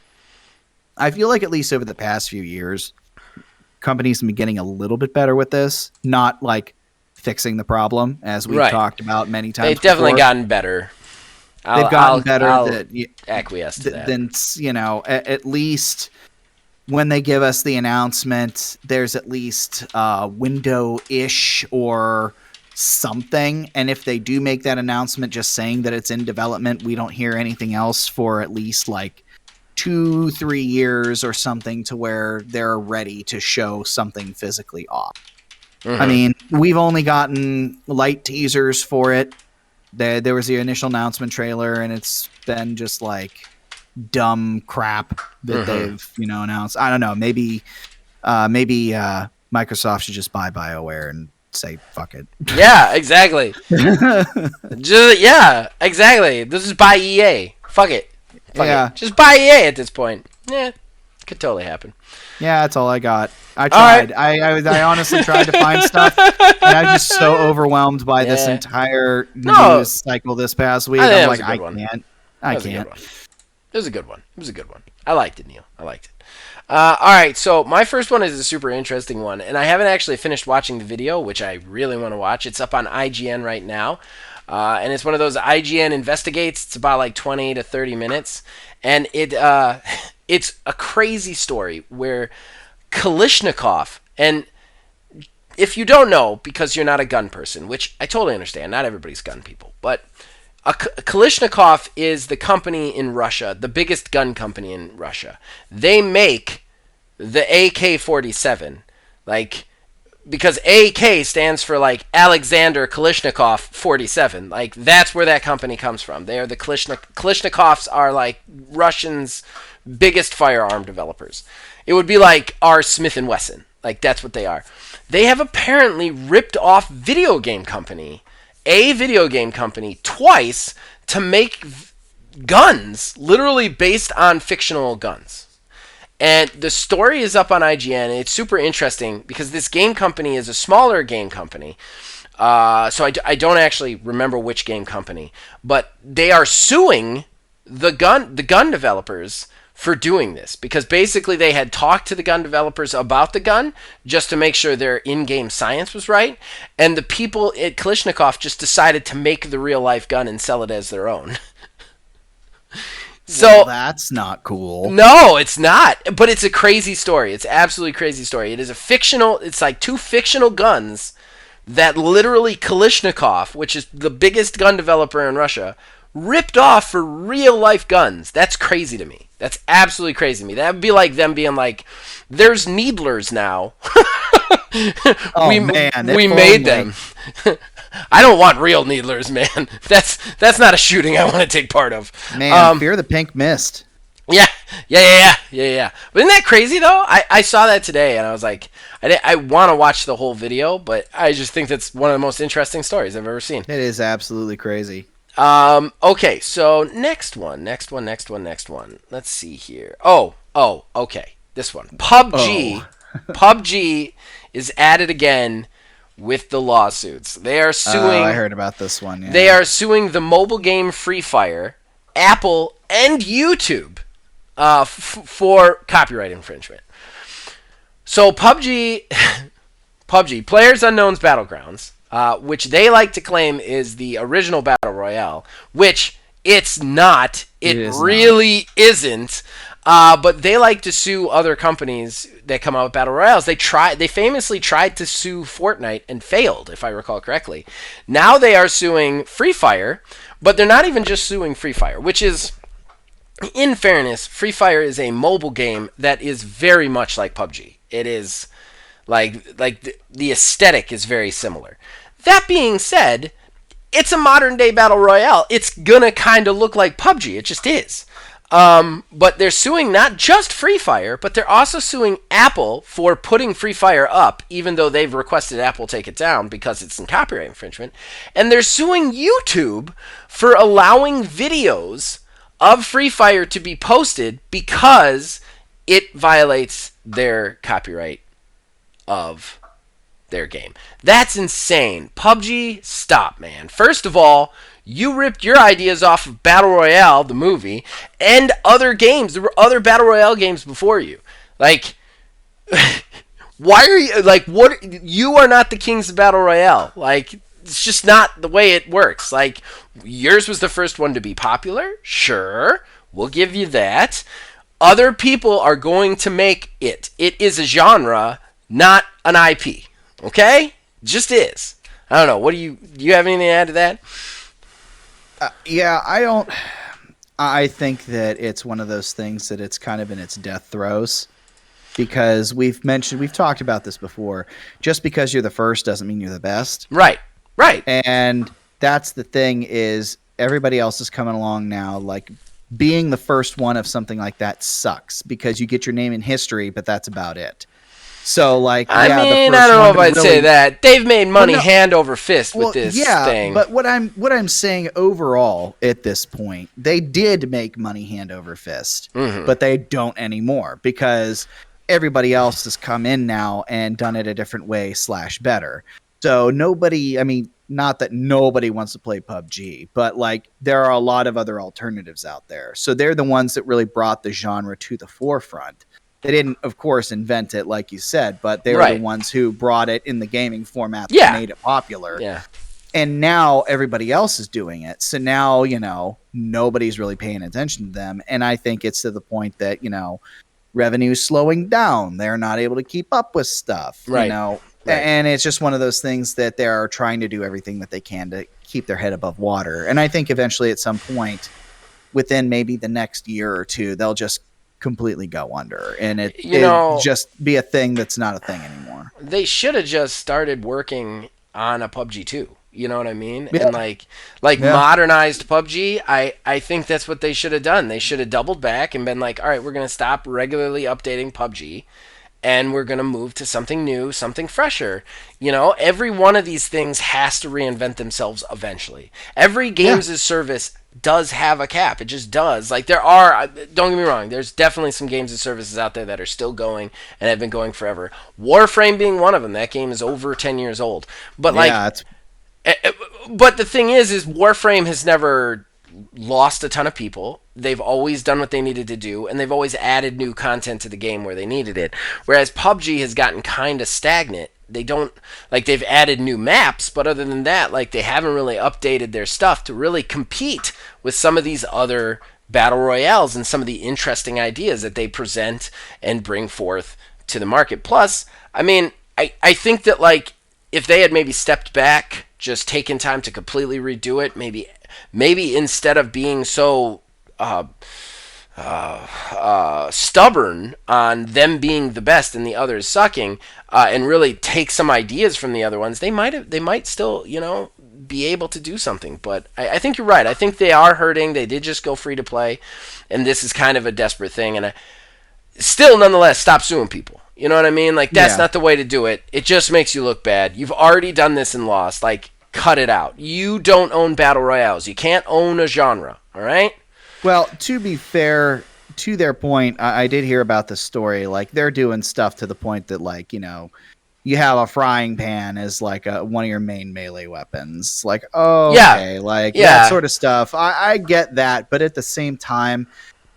at least over the past few years, companies have been getting a little bit better with this, not like fixing the problem as we've talked about many times. They've definitely gotten better. They've gotten better. I'll acquiesce to that. Then, you know, at least when they give us the announcement, there's at least window-ish or something. And if they do make that announcement just saying that it's in development, we don't hear anything else for at least like 2-3 years or something to where they're ready to show something physically off. Mm-hmm. I mean, we've only gotten light teasers for it. There was the initial announcement trailer, and it's been just like dumb crap that they've, you know, announced. I don't know. Maybe Microsoft should just buy BioWare and say fuck it. Yeah, exactly. Yeah, exactly. This is by EA. Fuck it. Fuck it. Just buy EA at this point. Yeah, could totally happen. Yeah, that's all I got. I tried. Right. I honestly tried to find stuff, and I'm just so overwhelmed by this entire news cycle this past week. I'm like, I can't. It was a good one. I liked it, Neil. I liked it. All right, so my first one is a super interesting one, and I haven't actually finished watching the video, which I really want to watch. It's up on IGN right now, and it's one of those IGN investigates. It's about like 20 to 30 minutes, and it's a crazy story where Kalishnikov, and if you don't know, because you're not a gun person, which I totally understand, not everybody's gun people, but Kalishnikov is the company in Russia, the biggest gun company in Russia. They make the AK-47, like, because AK stands for like Alexander Kalishnikov 47. Like, that's where that company comes from. They are the Kalishnikovs are like Russians' biggest firearm developers. It would be like our Smith & Wesson. Like, that's what they are. They have apparently ripped off a video game company twice to make guns literally based on fictional guns. And the story is up on IGN, and it's super interesting because this game company is a smaller game company. So I don't actually remember which game company, but they are suing the gun developers for doing this, because basically they had talked to the gun developers about the gun just to make sure their in-game science was right, and the people at Kalishnikov just decided to make the real-life gun and sell it as their own. So well, that's not cool. No, it's not, but it's a crazy story. It's absolutely crazy story. It is it's like two fictional guns that literally Kalishnikov, which is the biggest gun developer in Russia, ripped off for real-life guns. That's crazy to me. That's absolutely crazy to me. That would be like them being like, there's needlers now. We made them. I don't want real needlers, man. That's not a shooting I want to take part of. Man, fear the pink mist. Yeah. But isn't that crazy, though? I saw that today, and I was like, I want to watch the whole video, but I just think that's one of the most interesting stories I've ever seen. It is absolutely crazy. Okay, so next one. Let's see here. Okay. This one. PUBG. PUBG is at it again with the lawsuits. They are suing... I heard about this one, yeah. They are suing the mobile game Free Fire, Apple, and YouTube for copyright infringement. So PUBG, PlayerUnknown's Battlegrounds, which they like to claim is the original Battle Royale, which it's not. It really isn't. But they like to sue other companies that come out with Battle Royales. They famously tried to sue Fortnite and failed, if I recall correctly. Now they are suing Free Fire, but they're not even just suing Free Fire, which is, in fairness, Free Fire is a mobile game that is very much like PUBG. It is like the aesthetic is very similar. That being said, it's a modern day Battle Royale. It's gonna kind of look like PUBG. It just is. But they're suing not just Free Fire, but they're also suing Apple for putting Free Fire up, even though they've requested Apple take it down because it's in copyright infringement. And they're suing YouTube for allowing videos of Free Fire to be posted because it violates their copyright of their game. That's insane. PUBG, stop, man. First of all, you ripped your ideas off of Battle Royale, the movie, and other games. There were other Battle Royale games before you. Like, why are you, like, what, you are not the kings of Battle Royale. Like, it's just not the way it works. Like, yours was the first one to be popular. Sure, we'll give you that. Other people are going to make it. It is a genre, not an IP. Okay? Just is. I don't know. What do you have anything to add to that? Yeah, I think that it's one of those things that it's kind of in its death throes, because we've talked about this before. Just because you're the first doesn't mean you're the best. Right. And that's the thing, is everybody else is coming along now. Like, being the first one of something like that sucks, because you get your name in history, but that's about it. So, like, I yeah, mean, the I first don't know one if I'd to say really- that. They've made money no. hand over fist Well, with this yeah, thing. but what I'm saying overall at this point, they did make money hand over fist, but they don't anymore because everybody else has come in now and done it a different way / better. So nobody, I mean, not that nobody wants to play PUBG, but like there are a lot of other alternatives out there. So they're the ones that really brought the genre to the forefront. They didn't, of course, invent it like you said, but they were the ones who brought it in the gaming format that made it popular. Yeah. And now everybody else is doing it. So now, you know, nobody's really paying attention to them. And I think it's to the point that, you know, revenue's slowing down. They're not able to keep up with stuff, you know. And it's just one of those things that they're trying to do everything that they can to keep their head above water. And I think eventually at some point within maybe the next year or two, they'll just completely go under and it just be a thing that's not a thing anymore. They should have just started working on a PUBG 2. You know what I mean? Yeah. And like modernized PUBG, I think that's what they should have done. They should have doubled back and been like, all right, we're going to stop regularly updating PUBG and we're going to move to something new, something fresher. You know, every one of these things has to reinvent themselves eventually. Every games as service does have a cap. It just does. Like there are, don't get me wrong, there's definitely some games and services out there that are still going and have been going forever. Warframe being one of them. That game is over 10 years old. But but the thing is Warframe has never lost a ton of people. They've always done what they needed to do, and they've always added new content to the game where they needed it. Whereas PUBG has gotten kind of stagnant. They don't, like, they've added new maps, but other than that, like, they haven't really updated their stuff to really compete with some of these other battle royales and some of the interesting ideas that they present and bring forth to the market. Plus, I mean, I think that, like, if they had maybe stepped back, just taken time to completely redo it, maybe instead of being so stubborn on them being the best and the others sucking, and really take some ideas from the other ones, they might still, you know, be able to do something. But I think you're right. I think they are hurting. They did just go free to play, and this is kind of a desperate thing. And still, nonetheless, stop suing people. You know what I mean? Like, that's not the way to do it. It just makes you look bad. You've already done this and lost. Like, cut it out. You don't own battle royales. You can't own a genre. All right? Well, to be fair, to their point, I did hear about this story. Like, they're doing stuff to the point that, like, you know, you have a frying pan as, like, one of your main melee weapons. Like, that sort of stuff. I get that, but at the same time,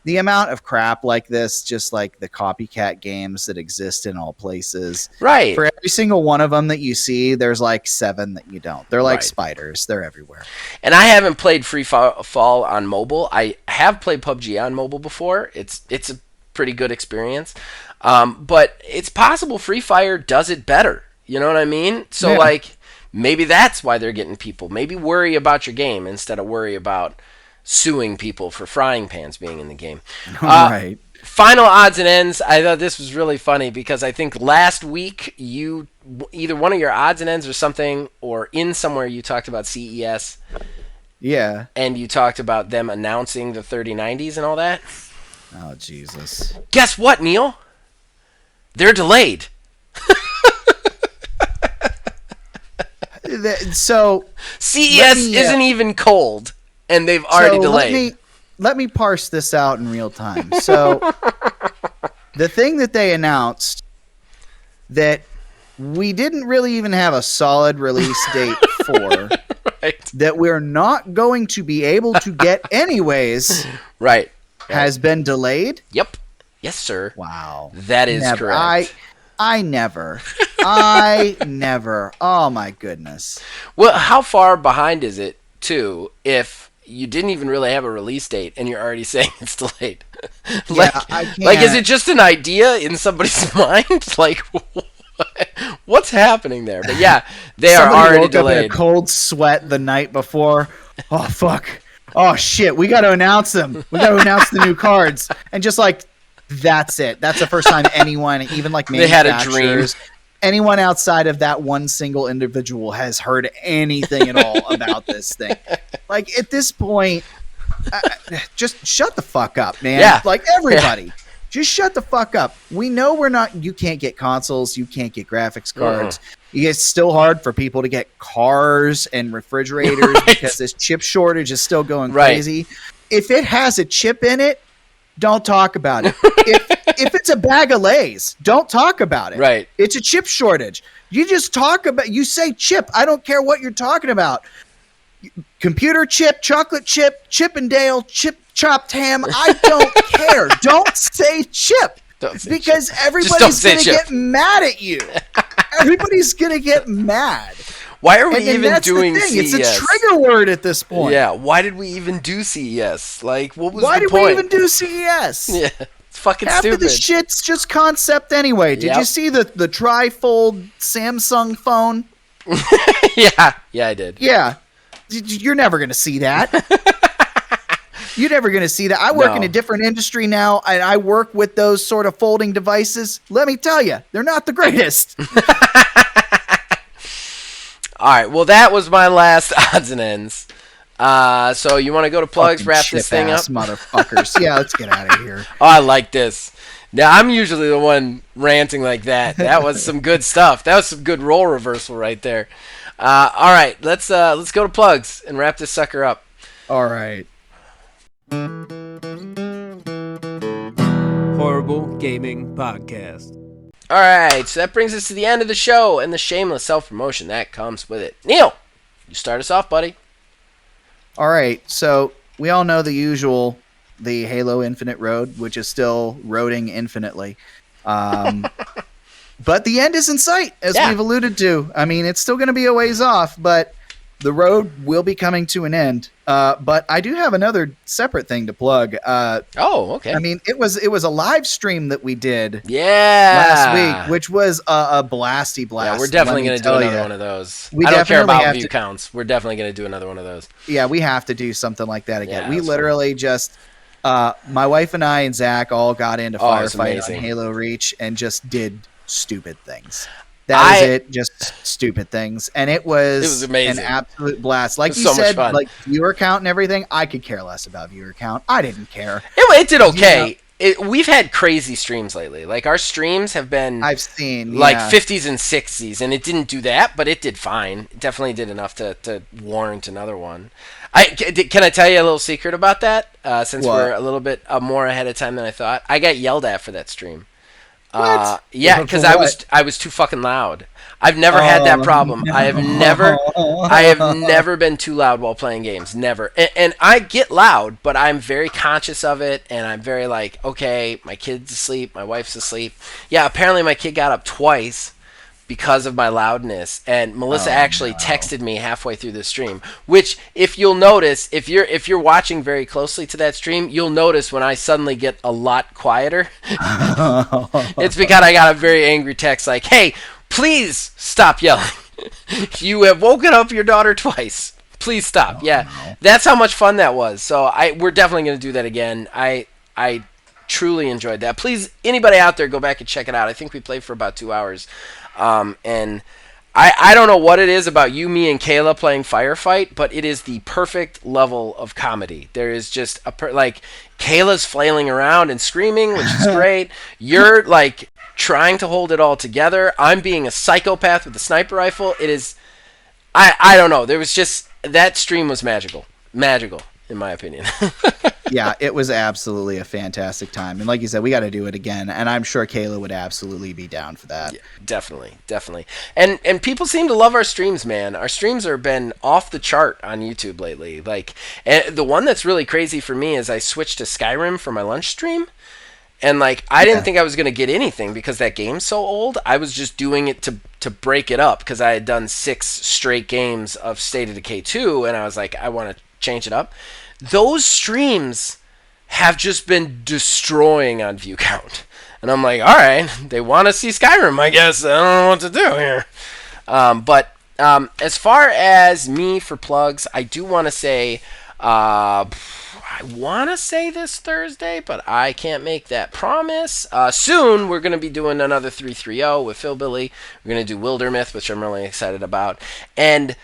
the amount of crap like this, just like the copycat games that exist in all places. Right. For every single one of them that you see, there's like 7 that you don't. They're like spiders. They're everywhere. And I haven't played Free Fall on mobile. I have played PUBG on mobile before. It's a pretty good experience. But it's possible Free Fire does it better. You know what I mean? So, like, maybe that's why they're getting people. Maybe worry about your game instead of worry about suing people for frying pans being in the game. Right. Final odds and ends. I thought this was really funny because I think last week either one of your odds and ends or something, or in somewhere you talked about CES. Yeah. And you talked about them announcing the 3090s and all that. Oh, Jesus. Guess what, Neil? They're delayed. So CES isn't even cold. And they've already delayed. Let me parse this out in real time. So the thing that they announced that we didn't really even have a solid release date for, that we're not going to be able to get anyways, has been delayed? Yep. Yes, sir. Wow. That is correct. I never. Oh, my goodness. Well, how far behind is it, too, if you didn't even really have a release date and you're already saying it's delayed? Like, is it just an idea in somebody's mind? Like, what's happening there? But yeah, they are already woke delayed. Up in a cold sweat the night before. Oh, fuck. Oh, shit. We got to announce them. We got to announce the new cards. And just like, that's it. That's the first time anyone, even like they had a dream. Anyone outside of that one single individual has heard anything at all about this thing. Like, at this point, just shut the fuck up, man. Yeah. Like, everybody. Just shut the fuck up. We know you can't get consoles, you can't get graphics cards. It's still hard for people to get cars and refrigerators because this chip shortage is still going crazy. If it has a chip in it, don't talk about it. If it's a bag of Lay's, don't talk about it. Right. It's a chip shortage. You just you say chip. I don't care what you're talking about. Computer chip, chocolate chip, Chippendale, chip chopped ham. I don't care. Don't say chip. Because everybody's going to get mad at you. Everybody's going to get mad. Why are we even doing CES? It's a trigger word at this point. Yeah, why did we even do CES? Like, what was the point? Why did we even do CES? Yeah, it's fucking Half stupid. of the shit's just concept anyway. Did you see the tri-fold Samsung phone? Yeah, I did. Yeah. You're never going to see that. You're never going to see that. I work in a different industry now, and I work with those sort of folding devices. Let me tell you, they're not the greatest. All right, well, that was my last odds and ends. So you want to go to plugs, wrap this thing up? Motherfuckers. Yeah, let's get out of here. Oh, I like this. Now, I'm usually the one ranting like that. That was some good stuff. That was some good role reversal right there. All right, let's go to plugs and wrap this sucker up. All right. Horrible Gaming Podcast. All right, so that brings us to the end of the show and the shameless self-promotion that comes with it. Neil, you start us off, buddy. All right, so we all know the usual, the Halo Infinite Road, which is still roading infinitely. But the end is in sight, as we've alluded to. I mean, it's still going to be a ways off, but the road will be coming to an end. But I do have another separate thing to plug. Okay. I mean, it was a live stream that we did last week, which was a blasty blast. Yeah, we're definitely going to do another one of those. I don't care about view counts. We're definitely going to do another one of those. Yeah, we have to do something like that again. Yeah, we literally just... my wife and I and Zach all got into firefight on Halo Reach and just did stupid things. That is it, just stupid things. And it was amazing. An absolute blast. Like you said, like viewer count and everything, I could care less about viewer count. I didn't care. It did okay. We've had crazy streams lately. Like, our streams have been... I've seen, 50s and 60s, and it didn't do that, but it did fine. It definitely did enough to warrant another one. Can I tell you a little secret about that? Since we're a little bit more ahead of time than I thought. I got yelled at for that stream. What? Yeah, because I was too fucking loud. I've never had that problem. No. I have never been too loud while playing games. Never. And I get loud, but I'm very conscious of it, and I'm very like, okay, my kid's asleep, my wife's asleep. Yeah, apparently my kid got up twice because of my loudness, and Melissa actually texted me halfway through the stream, which, if you'll notice, if you're watching very closely to that stream, you'll notice when I suddenly get a lot quieter. It's because I got a very angry text like, hey, please stop yelling. You have woken up your daughter twice. Please stop. That's how much fun that was. So we're definitely going to do that again. I truly enjoyed that. Please, anybody out there, go back and check it out. I think we played for about 2 hours. And I don't know what it is about you, me, and Kayla playing Firefight, but it is the perfect level of comedy. There is just Kayla's flailing around and screaming, which is great. You're like trying to hold it all together. I'm being a psychopath with a sniper rifle. It is, I don't know. There was just, that stream was magical, in my opinion. Yeah, it was absolutely a fantastic time. And like you said, we got to do it again. And I'm sure Kayla would absolutely be down for that. Yeah, definitely. And people seem to love our streams, man. Our streams have been off the chart on YouTube lately. Like, and the one that's really crazy for me is I switched to Skyrim for my lunch stream. And like, I didn't think I was going to get anything because that game's so old. I was just doing it to break it up because I had done 6 straight games of State of Decay 2. And I was like, I want to change it up. Those streams have just been destroying on view count. And I'm like, all right, they want to see Skyrim, I guess. I don't know what to do here. But as far as me for plugs, I do want to say, I want to say this Thursday, but I can't make that promise. Soon, we're going to be doing another 330 with Phil Billy. We're going to do Wildermyth, which I'm really excited about. And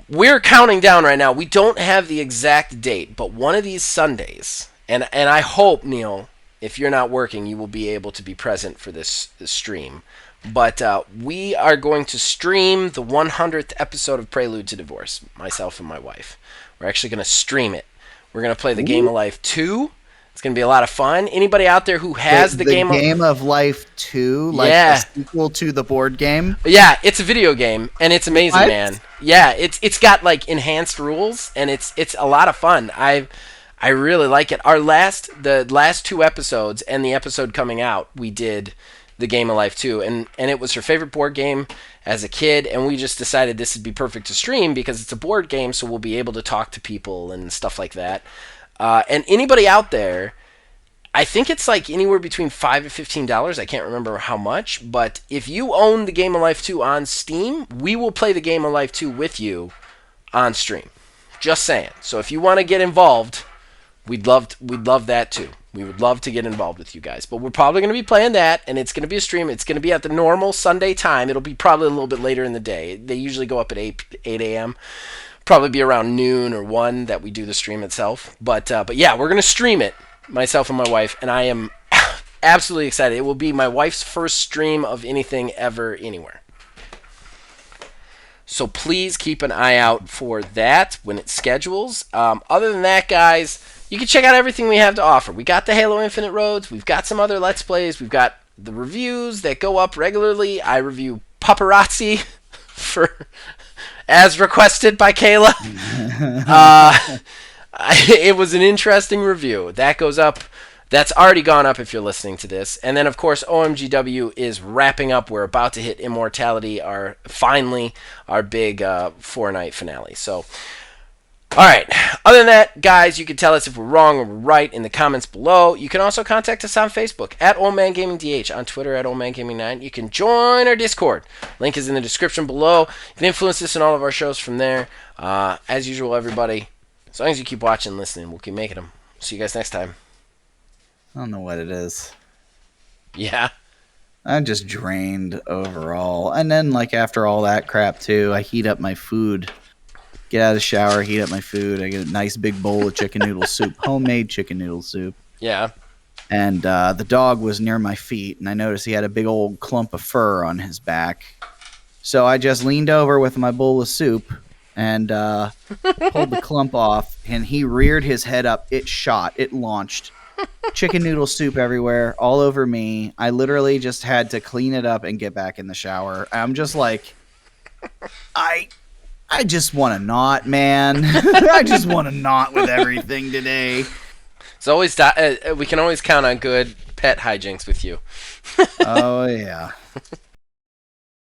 we're counting down right now. We don't have the exact date, but one of these Sundays, and I hope, Neil, if you're not working, you will be able to be present for this stream. But we are going to stream the 100th episode of Prelude to Divorce, myself and my wife. We're actually going to stream it. We're going to play the Game of Life 2. It's going to be a lot of fun. Anybody out there who has the Game of Life 2, like a sequel to the board game? Yeah, it's a video game, and it's amazing, man. Yeah, it's got like enhanced rules, and it's a lot of fun. I really like it. The last 2 episodes and the episode coming out, we did the Game of Life 2, and it was her favorite board game as a kid, and we just decided this would be perfect to stream because it's a board game, so we'll be able to talk to people and stuff like that. And anybody out there, I think it's like anywhere between $5 and $15. I can't remember how much, but if you own the Game of Life 2 on Steam, we will play the Game of Life 2 with you on stream. Just saying. So if you want to get involved, we'd love that too. We would love to get involved with you guys. But we're probably going to be playing that, and it's going to be a stream. It's going to be at the normal Sunday time. It'll be probably a little bit later in the day. They usually go up at 8 a.m. Probably be around noon or 1 that we do the stream itself. But yeah, we're going to stream it, myself and my wife, and I am absolutely excited. It will be my wife's first stream of anything ever anywhere. So please keep an eye out for that when it schedules. Other than that, guys, you can check out everything we have to offer. We got the Halo Infinite Roads. We've got some other Let's Plays. We've got the reviews that go up regularly. I review Paparazzi as requested by Kayla. It was an interesting review. That goes up. That's already gone up if you're listening to this. And then, of course, OMGW is wrapping up. We're about to hit Immortality, our big 4-night finale. So, all right. Other than that, guys, you can tell us if we're wrong or we're right in the comments below. You can also contact us on Facebook at OldManGamingDH, on Twitter at OldManGaming9. You can join our Discord. Link is in the description below. You can influence us in all of our shows from there. As usual, everybody, as long as you keep watching and listening, we'll keep making them. See you guys next time. I don't know what it is. Yeah. I'm just drained overall. And then, like, after all that crap, too, I heat up my food. Get out of the shower, heat up my food. I get a nice big bowl of chicken noodle soup. Homemade chicken noodle soup. Yeah. And the dog was near my feet, and I noticed he had a big old clump of fur on his back. So I just leaned over with my bowl of soup and pulled the clump off, and he reared his head up. It shot. It launched. Chicken noodle soup everywhere, all over me. I literally just had to clean it up and get back in the shower. I'm just like, I just want to not, man. I just want to not with everything today. It's always we can always count on good pet hijinks with you. Oh yeah.